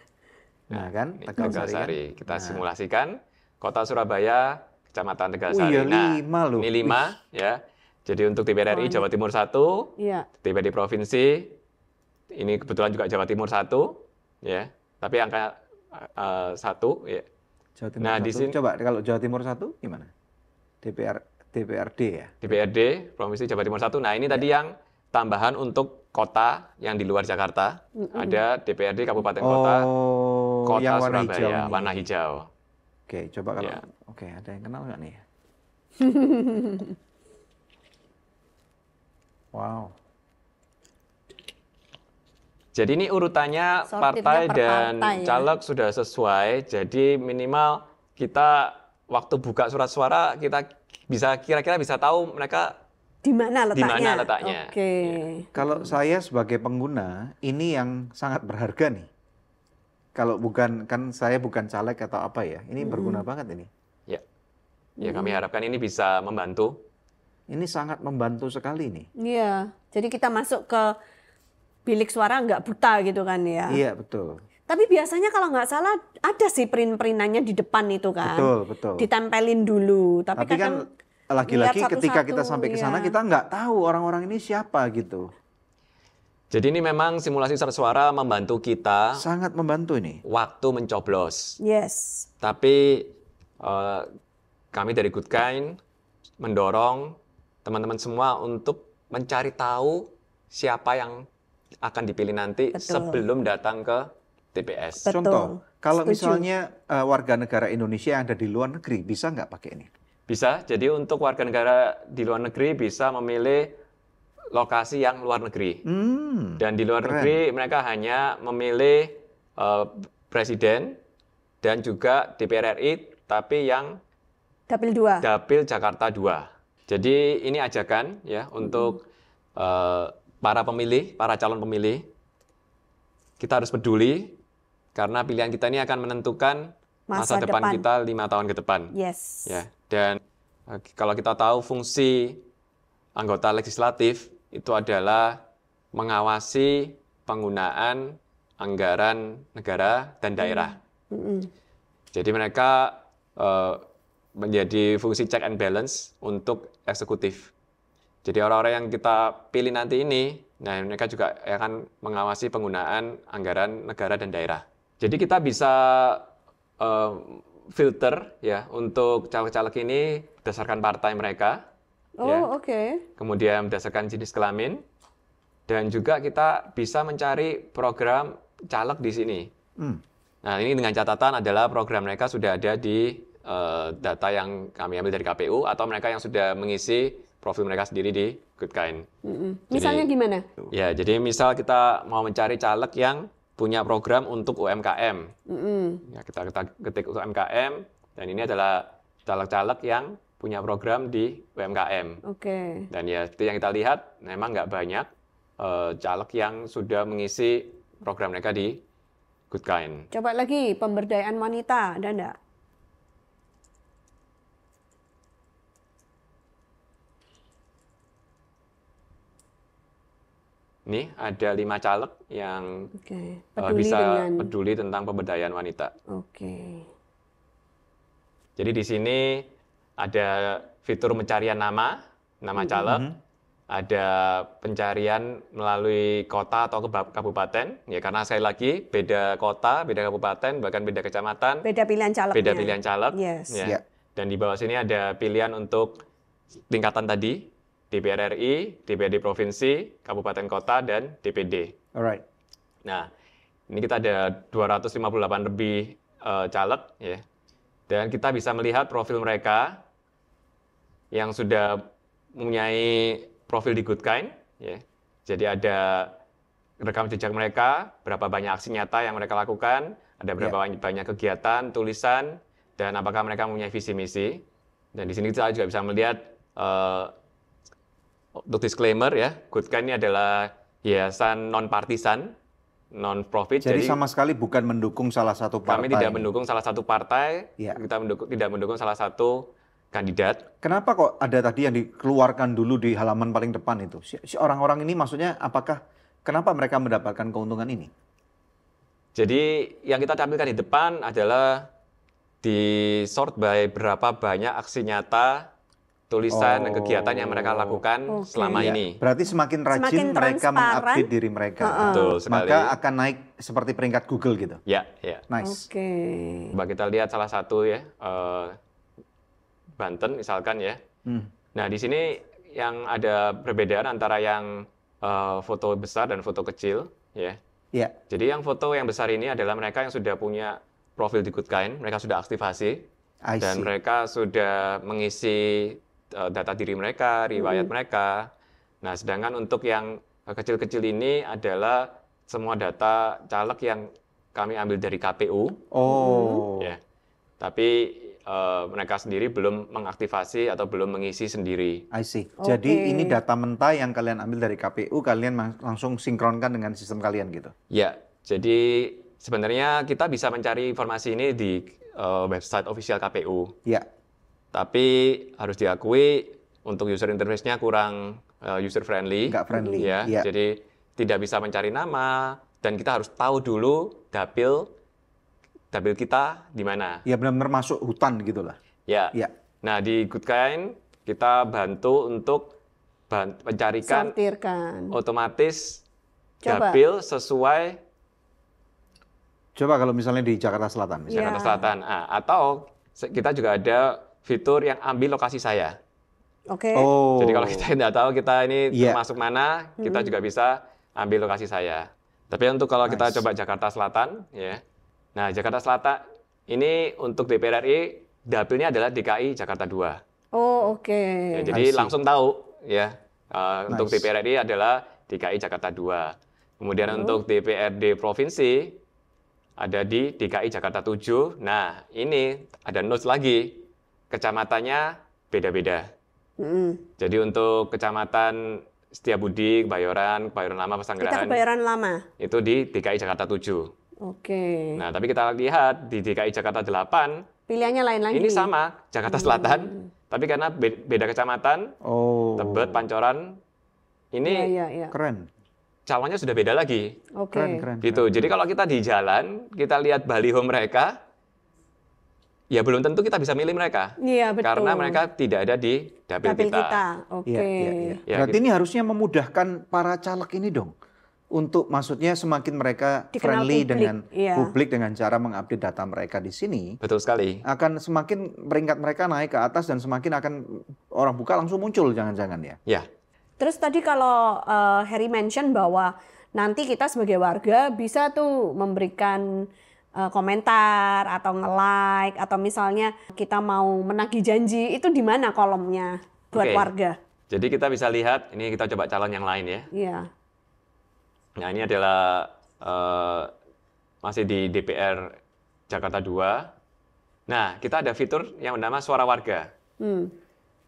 Nah, kan
Ini
Tegalsari. Kan?
Tegalsari. Kita simulasikan kota Surabaya, kecamatan
Wih,
Tegalsari.
ya 5 loh.
Ini 5 ya. Jadi untuk DPR RI Jawa Timur 1,
Iya.
DPRD provinsi ini kebetulan juga Jawa Timur 1 ya. Tapi angka 1 ya.
Jawa Timur
Nah,
1.
di sini-
Coba kalau Jawa Timur 1 gimana? DPRD ya.
DPRD provinsi Jawa Timur 1. Nah, ini tadi yang tambahan untuk kota yang di luar Jakarta. Ada DPRD kabupaten kota, kota
yang warna
Surabaya,
hijau ini.
warna hijau.
Oke, coba kalau
Ya.
oke, ada yang kenal nggak nih? Wow.
Jadi ini urutannya
Sortirnya
partai
per
dan
partai ya.
caleg sudah sesuai. Jadi minimal kita waktu buka surat suara kita bisa kira-kira bisa tahu mereka
Di mana letaknya?
Di mana letaknya?
Oke.
Kalau saya sebagai pengguna, ini yang sangat berharga nih. Kalau bukan, kan saya bukan caleg atau apa ya, ini berguna banget ini.
ya kami harapkan ini bisa membantu.
Ini sangat membantu sekali nih.
Iya. Jadi kita masuk ke bilik suara nggak buta gitu kan ya.
Iya, betul.
Tapi biasanya kalau nggak salah ada sih print-printannya di depan itu kan.
Betul.
Ditempelin dulu. Tapi
Tapi kan
kadang
lagi-lagi
lihat
ketika
satu-satu,
kita sampai ke sana,
iya.
kita nggak tahu orang-orang ini siapa gitu.
Jadi ini memang simulasi surat suara membantu kita
Sangat membantu ini.
waktu mencoblos.
yes.
Tapi kami dari Good Kind mendorong teman-teman semua untuk mencari tahu siapa yang akan dipilih nanti
Betul.
sebelum datang ke TPS.
Betul.
Contoh, kalau
Setuju.
misalnya warga negara Indonesia yang ada di luar negeri, bisa nggak pakai ini?
Bisa, jadi untuk warga negara di luar negeri bisa memilih lokasi yang luar negeri. Dan di luar
keren.
negeri mereka hanya memilih presiden dan juga DPR RI, tapi yang
Dapil 2.
Dapil Jakarta 2. Jadi ini ajakan ya untuk para pemilih, para calon pemilih. Kita harus peduli karena pilihan kita ini akan menentukan masa depan kita 5 tahun ke depan.
Yes.
Ya, dan kalau kita tahu fungsi anggota legislatif itu adalah mengawasi penggunaan anggaran negara dan daerah. Jadi mereka menjadi fungsi check and balance untuk eksekutif. Jadi orang-orang yang kita pilih nanti ini, nah mereka juga akan mengawasi penggunaan anggaran negara dan daerah. Jadi kita bisa filter ya untuk caleg-caleg ini berdasarkan partai mereka,
Oh,
ya.
oke.
Kemudian berdasarkan jenis kelamin, dan juga kita bisa mencari program caleg di sini. Nah, ini dengan catatan adalah program mereka sudah ada di data yang kami ambil dari KPU atau mereka yang sudah mengisi profil mereka sendiri di Goodkind.
Misalnya gimana?
Ya, jadi misal kita mau mencari caleg yang punya program untuk UMKM. Ya, kita ketik UMKM, dan ini adalah caleg-caleg yang punya program di UMKM.
Oke.
Dan ya, seperti yang kita lihat, memang nggak banyak caleg yang sudah mengisi program mereka di Goodkind.
Coba lagi pemberdayaan wanita, ada enggak?
Ini ada 5 caleg yang
Oke.
bisa peduli tentang pemberdayaan wanita.
Oke.
Jadi di sini ada fitur pencarian nama caleg, ada pencarian melalui kota atau kabupaten, ya karena sekali lagi beda kota, beda kabupaten, bahkan beda kecamatan,
Beda pilihan calegnya.
beda pilihan caleg.
Yes.
Ya.
Ya.
Dan di bawah sini ada pilihan untuk tingkatan tadi, DPR RI, DPRD Provinsi, Kabupaten Kota, dan DPD.
Alright.
Nah, ini kita ada 258 lebih caleg, ya. Dan kita bisa melihat profil mereka yang sudah mempunyai profil di Goodkind, ya. Jadi ada rekam jejak mereka, berapa banyak aksi nyata yang mereka lakukan, ada berapa banyak kegiatan, tulisan, dan apakah mereka mempunyai visi misi. Dan di sini kita juga bisa melihat untuk disclaimer ya, Goodkind ini adalah yayasan non-partisan, non-profit.
Jadi sama sekali bukan mendukung salah satu partai.
Kami tidak mendukung salah satu partai, kita tidak mendukung salah satu kandidat.
Kenapa kok ada tadi yang dikeluarkan dulu di halaman paling depan itu? Si orang-orang ini maksudnya kenapa mereka mendapatkan keuntungan ini?
Jadi yang kita tampilkan di depan adalah di sort by berapa banyak aksi nyata, tulisan dan kegiatan yang mereka lakukan selama ini.
Berarti semakin rajin mereka mengupdate diri mereka.
Betul sekali.
Maka akan naik seperti peringkat Google gitu.
Ya, ya.
Nice.
Oke.
Coba kita lihat salah satu ya, Banten misalkan ya. Nah di sini yang ada perbedaan antara yang foto besar dan foto kecil, ya.
Ya.
Jadi yang foto yang besar ini adalah mereka yang sudah punya profil di Goodkind, mereka sudah aktivasi dan mereka sudah mengisi data diri mereka, riwayat mereka. Nah, sedangkan untuk yang kecil-kecil ini adalah semua data caleg yang kami ambil dari KPU. Ya. Tapi mereka sendiri belum mengaktifasi atau belum mengisi sendiri.
I see. Jadi ini data mentah yang kalian ambil dari KPU, kalian langsung sinkronkan dengan sistem kalian gitu?
Ya, jadi sebenarnya kita bisa mencari informasi ini di website official KPU.
Ya.
Tapi harus diakui untuk user interface-nya kurang user friendly.
Nggak friendly.
Ya, jadi tidak bisa mencari nama dan kita harus tahu dulu dapil kita di mana.
Ya benar-benar masuk hutan gitulah.
Ya.
Ya.
Nah di Goodkind kita bantu untuk mencarikan otomatis dapil sesuai.
Coba kalau misalnya di Jakarta Selatan.
Jakarta Selatan. Nah, atau kita juga ada fitur yang ambil lokasi saya.
Oke.
Jadi kalau kita tidak tahu kita ini termasuk mana, kita juga bisa ambil lokasi saya. Tapi untuk kalau kita coba Jakarta Selatan, ya. Nah, Jakarta Selatan ini untuk DPR RI dapilnya adalah DKI Jakarta 2.
Oh, oke.
Ya, jadi langsung tahu ya. Untuk DPR RI adalah DKI Jakarta 2. Kemudian untuk DPRD Provinsi ada di DKI Jakarta 7. Nah, ini ada notes lagi. Kecamatannya beda-beda. Jadi untuk kecamatan Setiabudi, Kebayoran Lama, Pesanggerahan.
Kita Kebayoran Lama.
Itu di DKI Jakarta 7.
Oke.
Nah, tapi kita lihat di DKI Jakarta 8.
Pilihannya lain lagi.
Ini sama, Jakarta Selatan. Tapi karena beda kecamatan, Tebet, Pancoran, ini
keren.
calonnya sudah beda lagi.
Keren.
Gitu. Jadi kalau kita di jalan, kita lihat baliho mereka, ya belum tentu kita bisa milih mereka.
Iya, betul.
Karena mereka tidak ada di dapil kita.
Oke.
Ya,
berarti ini harusnya memudahkan para caleg ini dong. Untuk maksudnya semakin mereka
dikenal
friendly
publik,
dengan publik dengan cara mengupdate data mereka di sini.
Betul sekali.
Akan semakin peringkat mereka naik ke atas dan semakin akan orang buka langsung muncul jangan-jangan ya.
Ya.
Terus tadi kalau Harry mention bahwa nanti kita sebagai warga bisa tuh memberikan komentar atau nge-like atau misalnya kita mau menagih janji, itu di mana kolomnya buat
Oke.
warga?
Jadi kita bisa lihat, ini kita coba calon yang lain ya.
Iya.
Nah ini adalah masih di DPR Jakarta 2. Nah kita ada fitur yang bernama suara warga.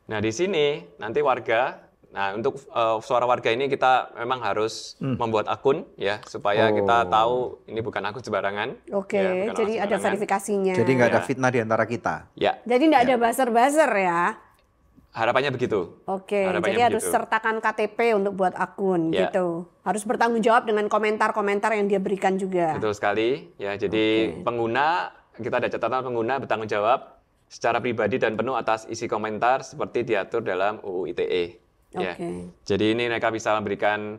Nah di sini nanti warga, nah untuk suara warga ini kita memang harus membuat akun ya supaya kita tahu ini bukan akun sembarangan.
Oke,
ya, bukan orang
jadi ada
sembarangan.
verifikasinya.
Jadi nggak ada
Ya.
fitnah di antara kita.
Ya,
Jadi nggak ada buzzer-buzzer ya?
harapannya begitu.
Oke,
Harapannya
jadi harus
begitu.
sertakan KTP untuk buat akun
Ya.
gitu. Harus bertanggung jawab dengan komentar-komentar yang dia berikan juga.
Betul sekali. Ya, jadi pengguna, kita ada catatan pengguna bertanggung jawab secara pribadi dan penuh atas isi komentar seperti diatur dalam UU ITE. Ya.
Oke.
Jadi ini mereka bisa memberikan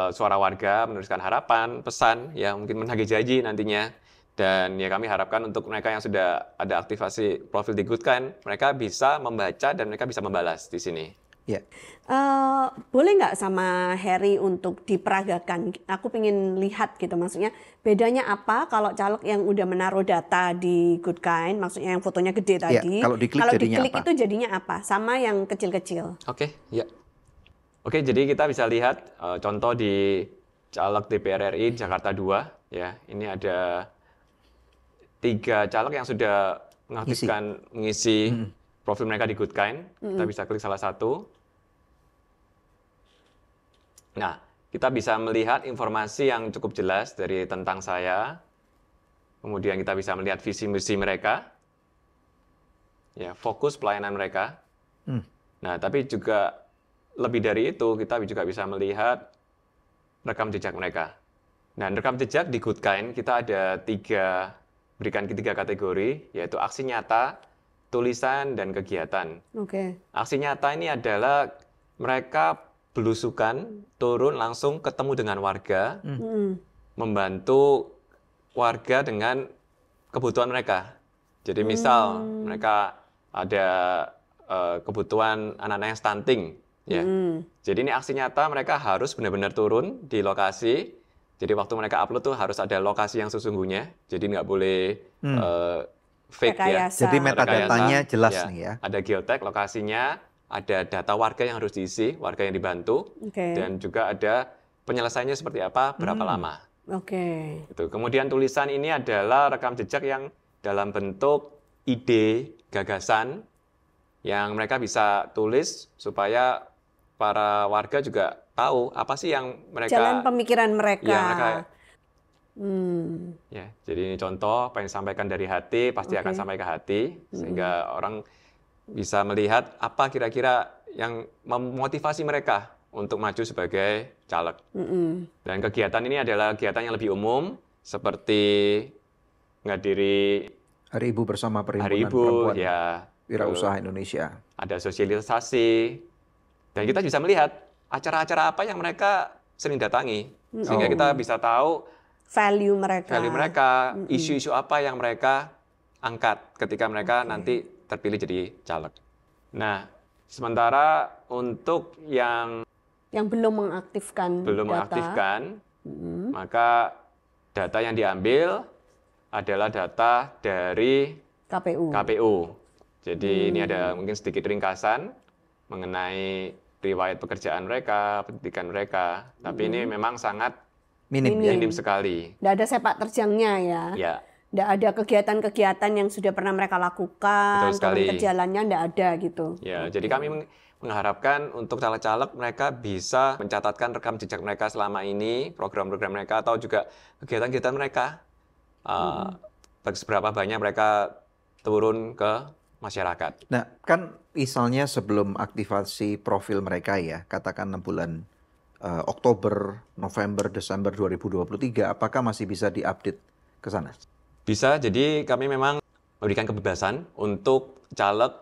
suara warga, menuliskan harapan, pesan, ya mungkin menagih janji nantinya. Dan ya kami harapkan untuk mereka yang sudah ada aktivasi profil di Goodkind, mereka bisa membaca dan mereka bisa membalas di sini.
Ya.
Boleh nggak sama Heri untuk diperagakan? Aku pengen lihat gitu, maksudnya bedanya apa kalau caleg yang udah menaruh data di Goodkind, maksudnya yang fotonya gede
Ya,
tadi.
kalau diklik jadinya
diklik
apa?
itu jadinya apa? Sama yang kecil-kecil.
Oke, ya. Oke, jadi kita bisa lihat contoh di caleg DPR RI Jakarta 2. Ya, ini ada 3 caleg yang sudah mengaktifkan mengisi profil mereka di Goodkind. Kita bisa klik salah satu. Nah, kita bisa melihat informasi yang cukup jelas dari tentang saya. Kemudian kita bisa melihat visi misi mereka. Ya, fokus pelayanan mereka. Nah, tapi juga lebih dari itu, kita juga bisa melihat rekam jejak mereka. Nah, rekam jejak di Goodkind kita ada berikan 3 kategori, yaitu aksi nyata, tulisan, dan kegiatan.
Oke.
Aksi nyata ini adalah mereka belusukan, turun langsung ketemu dengan warga, membantu warga dengan kebutuhan mereka. Jadi misal mereka ada kebutuhan anak-anak yang stunting, ya. Jadi ini aksi nyata, mereka harus benar-benar turun di lokasi. Jadi waktu mereka upload tuh harus ada lokasi yang sesungguhnya. Jadi nggak boleh fake ya.
Rekayasa.
Jadi metadatanya
Rekayasa.
jelas
Ya,
nih ya.
Ada geotag lokasinya, ada data warga yang harus diisi, warga yang dibantu,
Oke.
dan juga ada penyelesaiannya seperti apa, berapa lama.
Oke.
Gitu. Kemudian tulisan ini adalah rekam jejak yang dalam bentuk ide, gagasan, yang mereka bisa tulis supaya para warga juga tahu apa sih yang mereka
Jalan pemikiran mereka.
ya, mereka ya, jadi ini contoh apa yang disampaikan dari hati pasti akan sampai ke hati sehingga orang bisa melihat apa kira-kira yang memotivasi mereka untuk maju sebagai caleg. Dan kegiatan ini adalah kegiatan yang lebih umum seperti menghadiri
Hari Ibu bersama Perhimpunan
Hari Ibu,
Perempuan
ya,
Wirausaha Indonesia.
ada sosialisasi, dan kita bisa melihat acara-acara apa yang mereka sering datangi, sehingga kita bisa tahu
Value mereka.
value mereka, isu-isu apa yang mereka angkat ketika mereka nanti terpilih jadi caleg. Nah, sementara untuk yang
Yang belum mengaktifkan
belum
data.
mengaktifkan, maka data yang diambil adalah data dari
KPU.
KPU. Jadi ini ada mungkin sedikit ringkasan mengenai riwayat pekerjaan mereka, pendidikan mereka. Tapi ini memang sangat
Minim.
minim sekali.
Nggak ada sepak terjangnya ya.
Ya,
Nggak ada kegiatan-kegiatan yang sudah pernah mereka lakukan,
Betul sekali.
turun ke jalannya nggak ada gitu.
ya. Jadi kami mengharapkan untuk caleg-caleg mereka bisa mencatatkan rekam jejak mereka selama ini, program-program mereka atau juga kegiatan-kegiatan mereka. Seberapa banyak mereka turun ke masyarakat.
Nah, kan misalnya sebelum aktivasi profil mereka ya, katakan 6 bulan Oktober, November, Desember 2023, apakah masih bisa diupdate ke sana?
Bisa, jadi kami memang memberikan kebebasan untuk caleg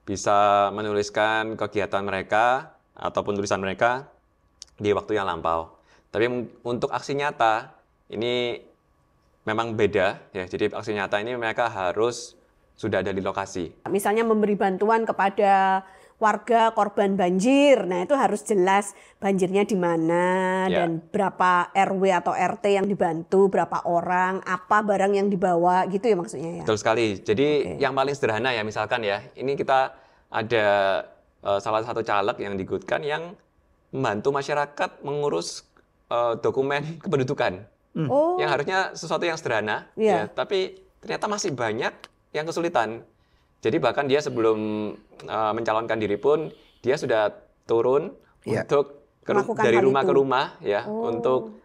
bisa menuliskan kegiatan mereka ataupun tulisan mereka di waktu yang lampau. Tapi untuk aksi nyata, ini memang beda ya. Jadi aksi nyata ini mereka harus sudah ada di lokasi.
Misalnya memberi bantuan kepada warga korban banjir. Nah, itu harus jelas banjirnya di mana dan berapa RW atau RT yang dibantu, berapa orang, apa barang yang dibawa gitu ya maksudnya ya.
Betul sekali. Jadi yang paling sederhana ya misalkan ya, ini kita ada salah satu caleg yang di Good Kan yang membantu masyarakat mengurus dokumen kependudukan. Yang harusnya sesuatu yang sederhana, ya, tapi ternyata masih banyak yang kesulitan. Jadi bahkan dia sebelum mencalonkan diri pun dia sudah turun untuk dari rumah ke rumah ya untuk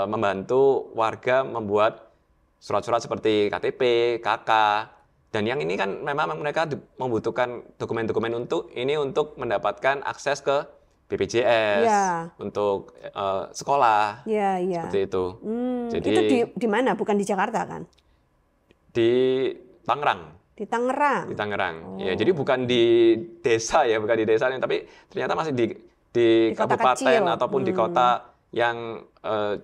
membantu warga membuat surat-surat seperti KTP, KK, dan yang ini kan memang mereka membutuhkan dokumen-dokumen untuk mendapatkan akses ke BPJS, untuk sekolah, seperti itu.
Jadi itu di mana? Bukan di Jakarta kan?
Di Tangerang.
Di Tangerang.
Di Tangerang. Ya, jadi bukan di desa ya, bukan di desa, tapi ternyata masih di kabupaten kecil, ataupun di kota yang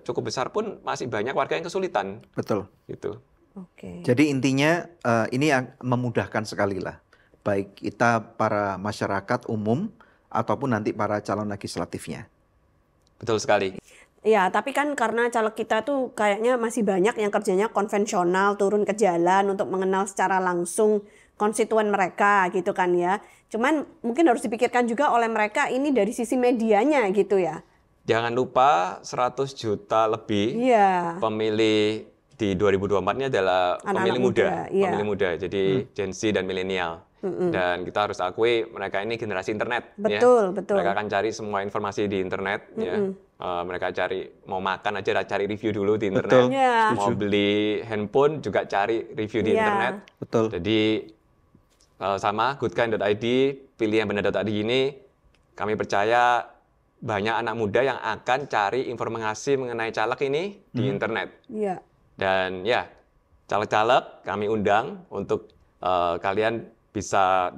cukup besar pun masih banyak warga yang kesulitan.
Betul.
Gitu.
Jadi intinya ini memudahkan sekali lah, baik kita para masyarakat umum ataupun nanti para calon legislatifnya.
Betul sekali.
Ya, tapi kan karena caleg kita tuh kayaknya masih banyak yang kerjanya konvensional, turun ke jalan untuk mengenal secara langsung konstituen mereka gitu kan ya. Cuman mungkin harus dipikirkan juga oleh mereka ini dari sisi medianya gitu ya.
Jangan lupa 100 juta lebih pemilih di 2024 ini adalah pemilih muda. Pemilih muda, jadi Gen Z dan milenial. Dan kita harus akui mereka ini generasi internet.
Betul.
Mereka akan cari semua informasi di internet. Ya. Mereka mau makan aja cari review dulu di internet. Mau beli handphone juga cari review di internet.
Betul.
Jadi sama goodkan.id, pilih yang benar.id ini, kami percaya banyak anak muda yang akan cari informasi mengenai caleg ini di internet. Dan ya, caleg-caleg kami undang untuk kalian bisa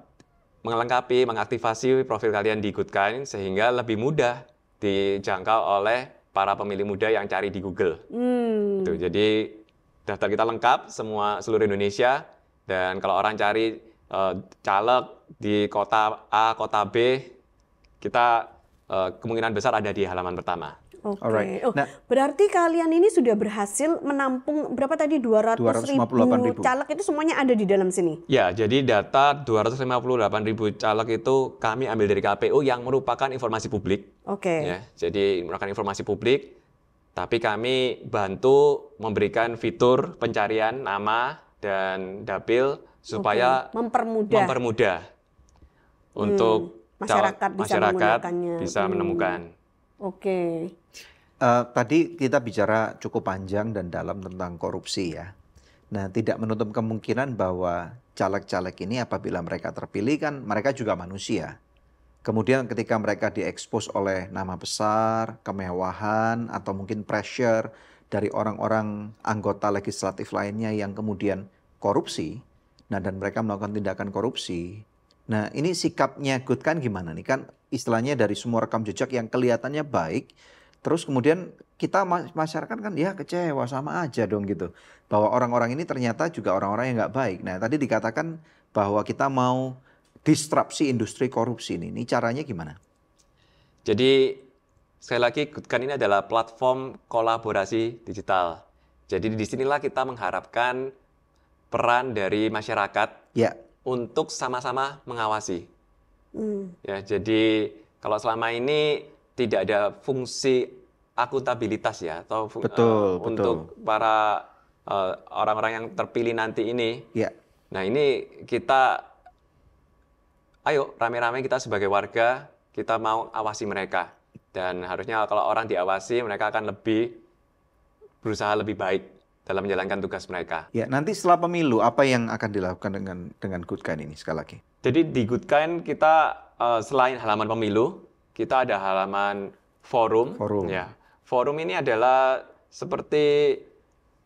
melengkapi, mengaktifasi profil kalian di Good Kan sehingga lebih mudah dijangkau oleh para pemilih muda yang cari di Google. Tuh, jadi daftar kita lengkap seluruh Indonesia, dan kalau orang cari caleg di kota A, kota B, kita kemungkinan besar ada di halaman pertama.
Berarti kalian ini sudah berhasil menampung berapa tadi 200.000 caleg itu semuanya ada di dalam sini? Ya,
jadi data 258.000 caleg itu kami ambil dari KPU yang merupakan informasi publik. Ya, jadi merupakan informasi publik, tapi kami bantu memberikan fitur pencarian nama dan dapil supaya mempermudah untuk masyarakat bisa menemukan.
Tadi kita bicara cukup panjang dan dalam tentang korupsi ya. Nah, tidak menutup kemungkinan bahwa caleg-caleg ini apabila mereka terpilih kan mereka juga manusia. Kemudian ketika mereka diekspos oleh nama besar, kemewahan, atau mungkin pressure dari orang-orang anggota legislatif lainnya yang kemudian korupsi, nah dan mereka melakukan tindakan korupsi. Nah, ini sikapnya Good Kan gimana nih? Kan istilahnya dari semua rekam jejak yang kelihatannya baik, terus kemudian kita masyarakat kan ya kecewa sama aja dong gitu. Bahwa orang-orang ini ternyata juga orang-orang yang nggak baik. Nah, tadi dikatakan bahwa kita mau disrupsi industri korupsi ini. Ini caranya gimana?
Jadi sekali lagi Good Kan ini adalah platform kolaborasi digital. Jadi disinilah kita mengharapkan peran dari masyarakat untuk sama-sama mengawasi. Ya, jadi kalau selama ini tidak ada fungsi akuntabilitas ya, atau untuk para orang-orang yang terpilih nanti ini. Nah, ini kita ayo rame-rame kita sebagai warga, kita mau awasi mereka. Dan harusnya kalau orang diawasi, mereka akan berusaha lebih baik dalam menjalankan tugas mereka.
Ya, nanti setelah pemilu apa yang akan dilakukan dengan Good Kan ini sekali lagi?
Jadi di Good Kan kita selain halaman pemilu, kita ada halaman forum. Ya, forum ini adalah seperti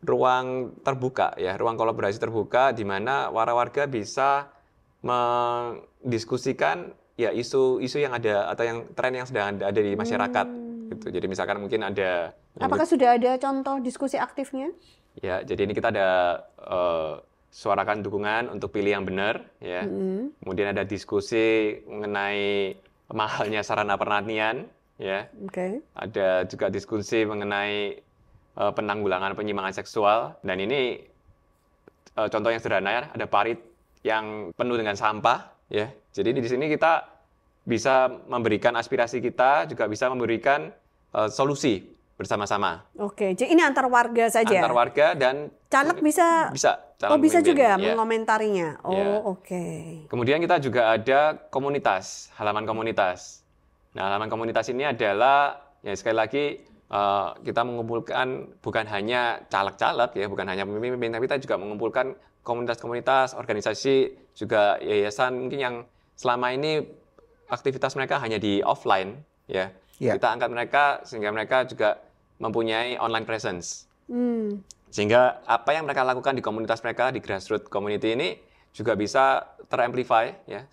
ruang terbuka ya, ruang kolaborasi terbuka di mana warga bisa mendiskusikan ya isu-isu yang ada atau yang tren yang sedang ada di masyarakat gitu. Jadi misalkan mungkin ada
apakah sudah ada contoh diskusi aktifnya?
Ya, jadi ini kita ada suarakan dukungan untuk pilih yang benar, ya. Kemudian ada diskusi mengenai mahalnya sarana pertanian, ya.
Oke.
Ada juga diskusi mengenai penanggulangan penyimpangan seksual, dan ini contoh yang sederhana ya, ada parit yang penuh dengan sampah, ya. Jadi di sini kita bisa memberikan aspirasi kita, juga bisa memberikan solusi bersama-sama.
Oke, jadi ini antar warga saja.
Antar warga dan
caleg bisa.
calon
bisa
pemimpin,
juga
ya.
mengomentarinya. Oh,
Ya.
oke.
Kemudian kita juga ada komunitas, halaman komunitas. Nah, halaman komunitas ini adalah ya sekali lagi kita mengumpulkan bukan hanya caleg-caleg ya, bukan hanya pemimpin, tapi kita juga mengumpulkan komunitas-komunitas, organisasi, juga yayasan mungkin yang selama ini aktivitas mereka hanya di offline ya.
Ya.
Kita angkat mereka sehingga mereka juga mempunyai online presence.
Hmm.
Sehingga apa yang mereka lakukan di komunitas mereka, di grassroots community ini juga bisa teramplify, ya,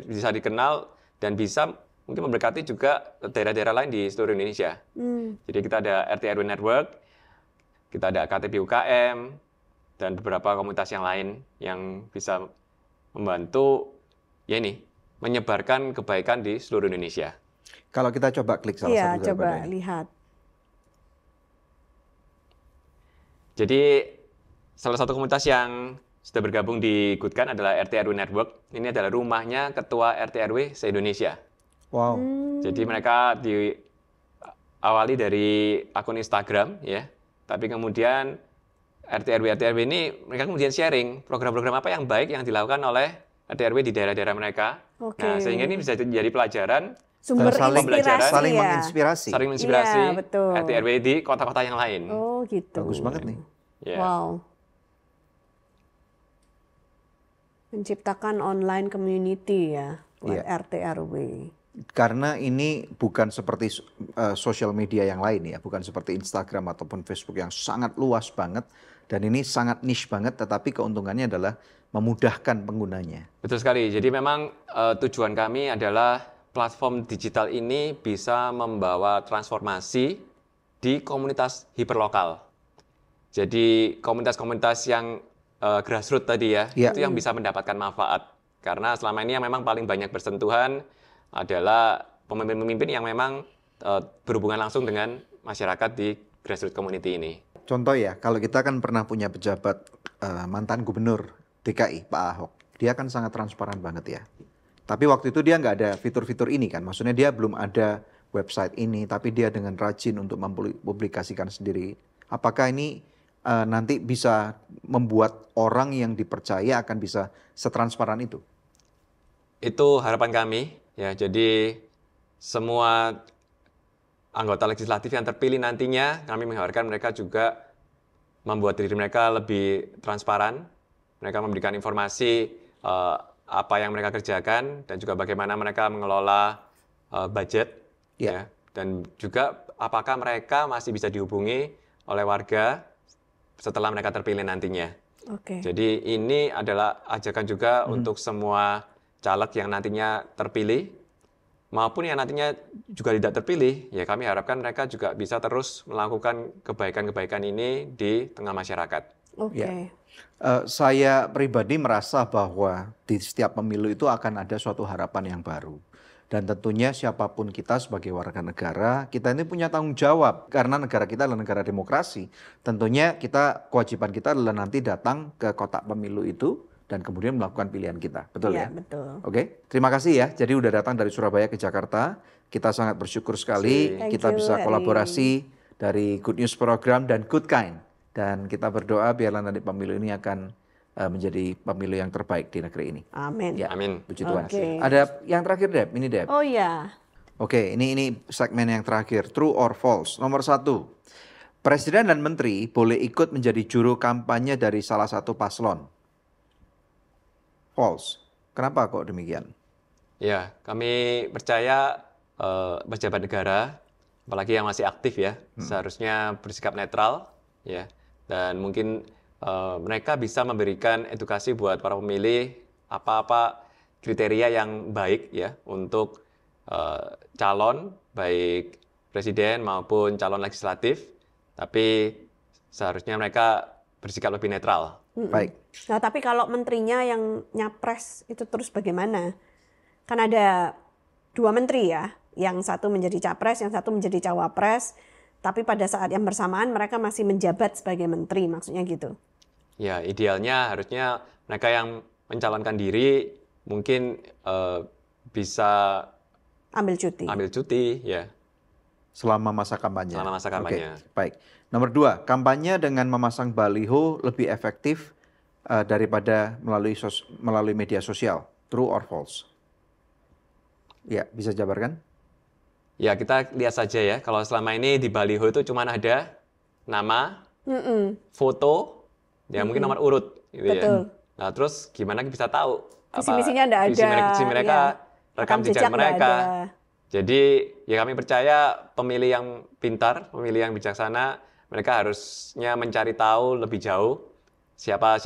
bisa dikenal dan bisa mungkin memberkati juga daerah-daerah lain di seluruh Indonesia. Jadi kita ada RT RW Network, kita ada KTP UKM, dan beberapa komunitas yang lain yang bisa membantu ya ini menyebarkan kebaikan di seluruh Indonesia.
Kalau kita coba klik salah
Iya,
satu
coba
daripada ini.
lihat.
Jadi salah satu komunitas yang sudah bergabung di Goodkan adalah RT RW Network. Ini adalah rumahnya ketua RT RW se-Indonesia.
Wow.
Jadi mereka diawali dari akun Instagram ya. Tapi kemudian RT RW ini mereka kemudian sharing program-program apa yang baik yang dilakukan oleh RT RW di daerah-daerah mereka.
Oke.
Nah, sehingga ini bisa jadi pelajaran,
Sumber
saling
inspirasi
saling
ya.
menginspirasi.
saling menginspirasi
Iya, betul.
RT RW di kota-kota yang lain.
Oh, gitu.
Bagus banget nih.
Ya.
Wow. Menciptakan online community ya buat
Iya.
RT RW.
Karena ini bukan seperti sosial media yang lain ya, bukan seperti Instagram ataupun Facebook yang sangat luas banget dan ini sangat niche banget, tetapi keuntungannya adalah memudahkan penggunanya.
Betul sekali. Jadi memang tujuan kami adalah platform digital ini bisa membawa transformasi di komunitas hiperlokal. Jadi komunitas-komunitas yang grassroots tadi ya,
Ya.
itu yang bisa mendapatkan manfaat. Karena selama ini yang memang paling banyak bersentuhan adalah pemimpin-pemimpin yang memang berhubungan langsung dengan masyarakat di grassroots community ini.
Contoh ya, kalau kita kan pernah punya pejabat mantan gubernur DKI, Pak Ahok. Dia kan sangat transparan banget ya. Tapi waktu itu dia nggak ada fitur-fitur ini kan. Maksudnya dia belum ada website ini, tapi dia dengan rajin untuk mempublikasikan sendiri. Apakah ini nanti bisa membuat orang yang dipercaya akan bisa setransparan itu?
Itu harapan kami. Ya, jadi semua anggota legislatif yang terpilih nantinya, kami mengharapkan mereka juga membuat diri mereka lebih transparan. Mereka memberikan informasi apa yang mereka kerjakan dan juga bagaimana mereka mengelola budget.
Ya.
Ya. Dan juga apakah mereka masih bisa dihubungi oleh warga setelah mereka terpilih nantinya.
Oke.
Jadi ini adalah ajakan juga untuk semua caleg yang nantinya terpilih maupun yang nantinya juga tidak terpilih, ya kami harapkan mereka juga bisa terus melakukan kebaikan-kebaikan ini di tengah masyarakat.
Oke.
Ya. Saya pribadi merasa bahwa di setiap pemilu itu akan ada suatu harapan yang baru. Dan tentunya siapapun kita sebagai warga negara, kita ini punya tanggung jawab. Karena negara kita adalah negara demokrasi. Tentunya kewajiban kita adalah nanti datang ke kotak pemilu itu dan kemudian melakukan pilihan kita. Betul
Iya,
ya?
betul.
Oke, terima kasih ya. Jadi udah datang dari Surabaya ke Jakarta. Kita sangat bersyukur sekali
Thank
kita
you,
bisa
Eri.
kolaborasi dari Good News Program dan Good Kind. Dan kita berdoa biarlah nanti pemilu ini akan menjadi pemilu yang terbaik di negeri ini.
Amin.
Ya,
Amin.
puji Tuhan.
Oke.
Ada yang terakhir, Deb. Ini, Deb.
Oh ya.
Oke, ini segmen yang terakhir. True or false? Nomor 1. Presiden dan menteri boleh ikut menjadi juru kampanye dari salah satu paslon. False. Kenapa kok demikian?
Ya, kami percaya pejabat negara, apalagi yang masih aktif ya, seharusnya bersikap netral, ya, dan mungkin mereka bisa memberikan edukasi buat para pemilih apa-apa kriteria yang baik ya untuk calon baik presiden maupun calon legislatif, tapi seharusnya mereka bersikap lebih netral.
Baik.
Nah, tapi kalau menterinya yang nyapres itu terus bagaimana? Kan ada 2 menteri ya, yang satu menjadi capres, yang satu menjadi cawapres, tapi pada saat yang bersamaan mereka masih menjabat sebagai menteri, maksudnya gitu.
Ya, idealnya harusnya mereka yang mencalonkan diri mungkin bisa
Ambil cuti.
ambil cuti, ya,
Selama masa kampanye.
selama masa
Oke,
kampanye.
baik. Nomor 2, kampanye dengan memasang baliho lebih efektif daripada melalui media sosial. True or false? Ya, bisa jabarkan?
Ya, kita lihat saja ya, kalau selama ini di baliho itu cuma ada nama, foto, ya mungkin nomor urut, gitu ya.
Betul.
Nah, terus gimana bisa tahu
Visi misinya nggak
visi
ada,
mereka,
ya.
rekam jejak
nggak
mereka.
ada.
Jadi ya kami percaya pemilih yang pintar, pemilih yang bijaksana, mereka harusnya mencari tahu lebih jauh siapa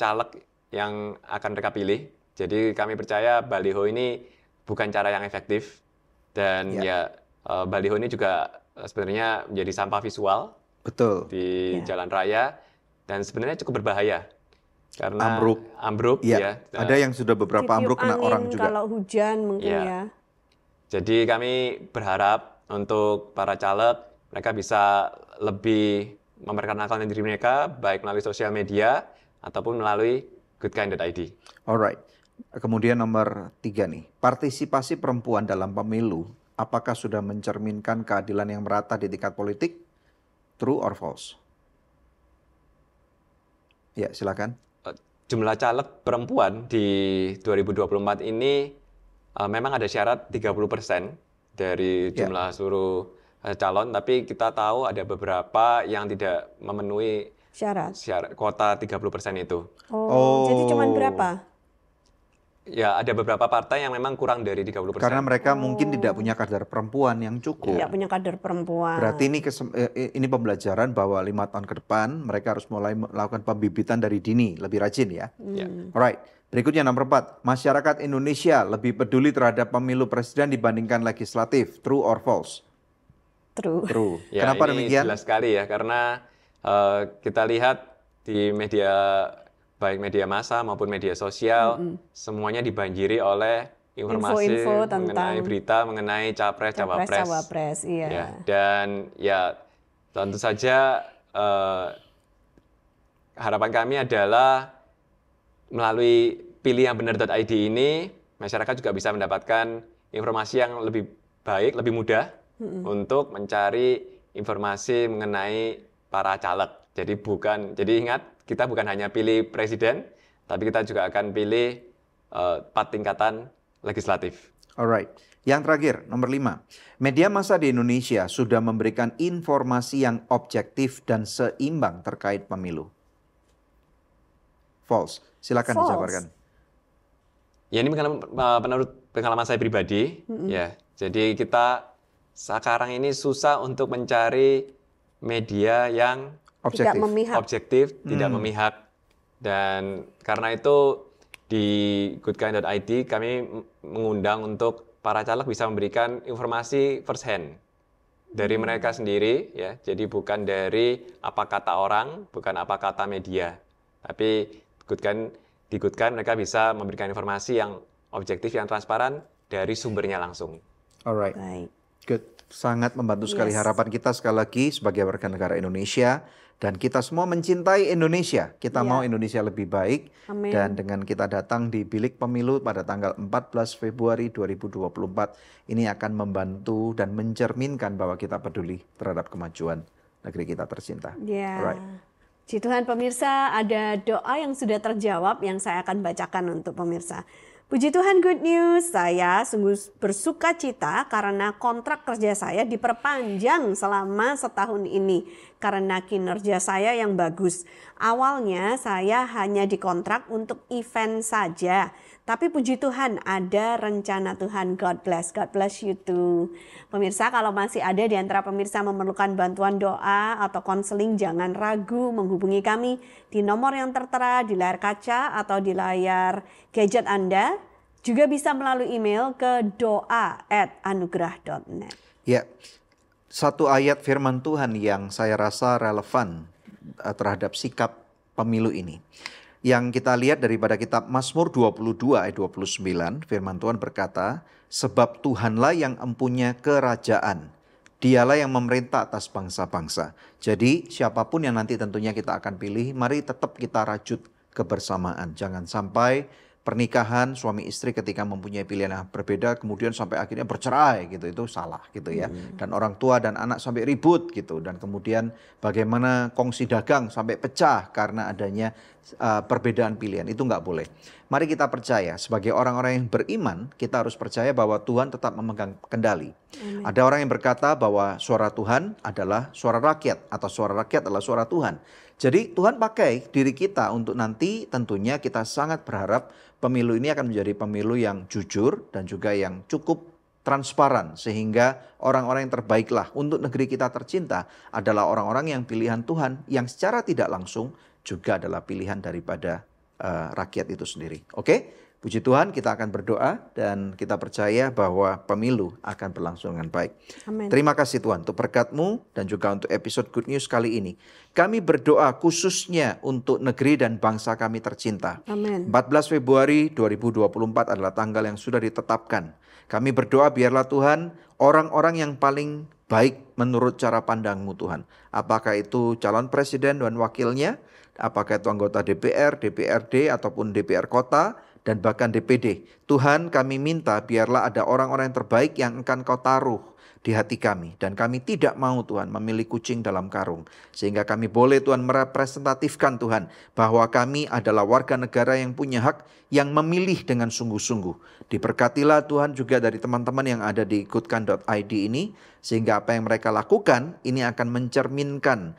caleg yang akan mereka pilih. Jadi kami percaya baliho ini bukan cara yang efektif dan baliho ini juga sebenarnya menjadi sampah visual
Betul.
di jalan raya dan sebenarnya cukup berbahaya karena ambruk
ya. Ada yang sudah beberapa
Ditiup
ambruk kena
angin
orang juga.
kalau hujan mungkin ya.
Jadi kami berharap untuk para caleg mereka bisa lebih memperkenalkan diri mereka baik melalui sosial media ataupun melalui goodkind.id.
Alright. Kemudian nomor 3 nih, partisipasi perempuan dalam pemilu apakah sudah mencerminkan keadilan yang merata di tingkat politik? True or false? Ya, silakan.
Jumlah caleg perempuan di 2024 ini memang ada syarat 30% dari jumlah seluruh calon, tapi kita tahu ada beberapa yang tidak memenuhi
Syarat.
kuota 30% itu.
Jadi cuma berapa?
Ya, ada beberapa partai yang memang kurang dari 30%.
Karena mereka mungkin tidak punya kader perempuan yang cukup.
Tidak punya kader perempuan.
Berarti ini pembelajaran bahwa 5 tahun ke depan mereka harus mulai melakukan pembibitan dari dini, lebih rajin ya. Alright. Berikutnya nomor 4, masyarakat Indonesia lebih peduli terhadap pemilu presiden dibandingkan legislatif. True or false?
True.
True.
Ya,
Kenapa
ini
demikian?
jelas sekali ya, karena kita lihat di baik media massa maupun media sosial, semuanya dibanjiri oleh informasi
Info-info
mengenai
tentang
berita mengenai capres, cawapres.
Cawapres, iya.
Ya, dan ya tentu saja harapan kami adalah melalui pilih yang benar.id ini, masyarakat juga bisa mendapatkan informasi yang lebih baik, lebih mudah untuk mencari informasi mengenai para caleg. Jadi ingat, kita bukan hanya pilih presiden, tapi kita juga akan pilih 4 tingkatan legislatif.
Alright. Yang terakhir, nomor 5. Media massa di Indonesia sudah memberikan informasi yang objektif dan seimbang terkait pemilu. False. Silakan dijabarkan.
Ya, ini menurut pengalaman saya pribadi, ya. Jadi kita sekarang ini susah untuk mencari media yang objektif, tidak memihak. Dan karena itu di goodkind.id kami mengundang untuk para caleg bisa memberikan informasi first hand dari mereka sendiri, ya. Jadi bukan dari apa kata orang, bukan apa kata media. Tapi di Goodkind mereka bisa memberikan informasi yang objektif, yang transparan dari sumbernya langsung.
Alright.
Baik.
Good. Sangat membantu sekali. Harapan kita sekali lagi sebagai warga negara Indonesia dan kita semua mencintai Indonesia. Kita mau Indonesia lebih baik.
Amin.
Dan dengan kita datang di bilik pemilu pada tanggal 14 Februari 2024 ini akan membantu dan mencerminkan bahwa kita peduli terhadap kemajuan negeri kita tercinta.
Ya.
Alright.
Puji Tuhan pemirsa, ada doa yang sudah terjawab yang saya akan bacakan untuk pemirsa. Puji Tuhan, good news. Saya sungguh bersuka cita karena kontrak kerja saya diperpanjang selama setahun ini karena kinerja saya yang bagus. Awalnya saya hanya dikontrak untuk event saja. Tapi puji Tuhan ada rencana Tuhan. God bless you too. Pemirsa, kalau masih ada di antara pemirsa memerlukan bantuan doa atau konseling, jangan ragu menghubungi kami di nomor yang tertera di layar kaca atau di layar gadget Anda. Juga bisa melalui email ke doa@anugerah.net.
Ya, satu ayat firman Tuhan yang saya rasa relevan terhadap sikap pemilu ini. Yang kita lihat daripada kitab Mazmur 22 ayat 29, firman Tuhan berkata, sebab Tuhanlah yang empunya kerajaan, dialah yang memerintah atas bangsa-bangsa. Jadi siapapun yang nanti tentunya kita akan pilih, mari tetap kita rajut kebersamaan. Jangan sampai pernikahan suami istri ketika mempunyai pilihan yang berbeda kemudian sampai akhirnya bercerai gitu, itu salah gitu ya. Dan orang tua dan anak sampai ribut gitu, dan kemudian bagaimana kongsi dagang sampai pecah karena adanya perbedaan pilihan, itu nggak boleh. Mari kita percaya sebagai orang-orang yang beriman, kita harus percaya bahwa Tuhan tetap memegang kendali. Ada orang yang berkata bahwa suara Tuhan adalah suara rakyat atau suara rakyat adalah suara Tuhan. Jadi Tuhan pakai diri kita untuk nanti tentunya kita sangat berharap pemilu ini akan menjadi pemilu yang jujur dan juga yang cukup transparan. Sehingga orang-orang yang terbaiklah untuk negeri kita tercinta adalah orang-orang yang pilihan Tuhan yang secara tidak langsung juga adalah pilihan daripada rakyat itu sendiri. Oke? Puji Tuhan, kita akan berdoa dan kita percaya bahwa pemilu akan berlangsung dengan baik.
Amin.
Terima kasih Tuhan untuk berkat-Mu dan juga untuk episode Good News kali ini. Kami berdoa khususnya untuk negeri dan bangsa kami tercinta.
Amin.
14 Februari 2024 adalah tanggal yang sudah ditetapkan. Kami berdoa biarlah Tuhan orang-orang yang paling baik menurut cara pandang-Mu Tuhan. Apakah itu calon presiden dan wakilnya, apakah itu anggota DPR, DPRD ataupun DPR kota, dan bahkan DPD. Tuhan, kami minta biarlah ada orang-orang yang terbaik yang akan Kau taruh di hati kami. Dan kami tidak mau Tuhan memilih kucing dalam karung. Sehingga kami boleh Tuhan merepresentatifkan Tuhan bahwa kami adalah warga negara yang punya hak yang memilih dengan sungguh-sungguh. Diberkatilah Tuhan juga dari teman-teman yang ada di goodkan.id ini. Sehingga apa yang mereka lakukan ini akan mencerminkan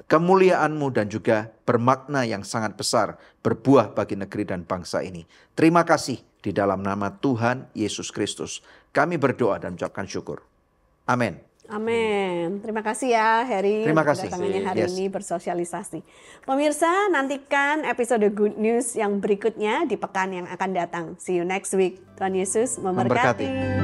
kemuliaan-Mu dan juga bermakna yang sangat besar berbuah bagi negeri dan bangsa ini. Terima kasih di dalam nama Tuhan Yesus Kristus. Kami berdoa dan ucapkan syukur. Amin.
Amin. Terima kasih ya Heri.
Terima kasih.
Kedatangannya hari ini bersosialisasi. Pemirsa, nantikan episode Good News yang berikutnya di pekan yang akan datang. See you next week. Tuhan Yesus memberkati.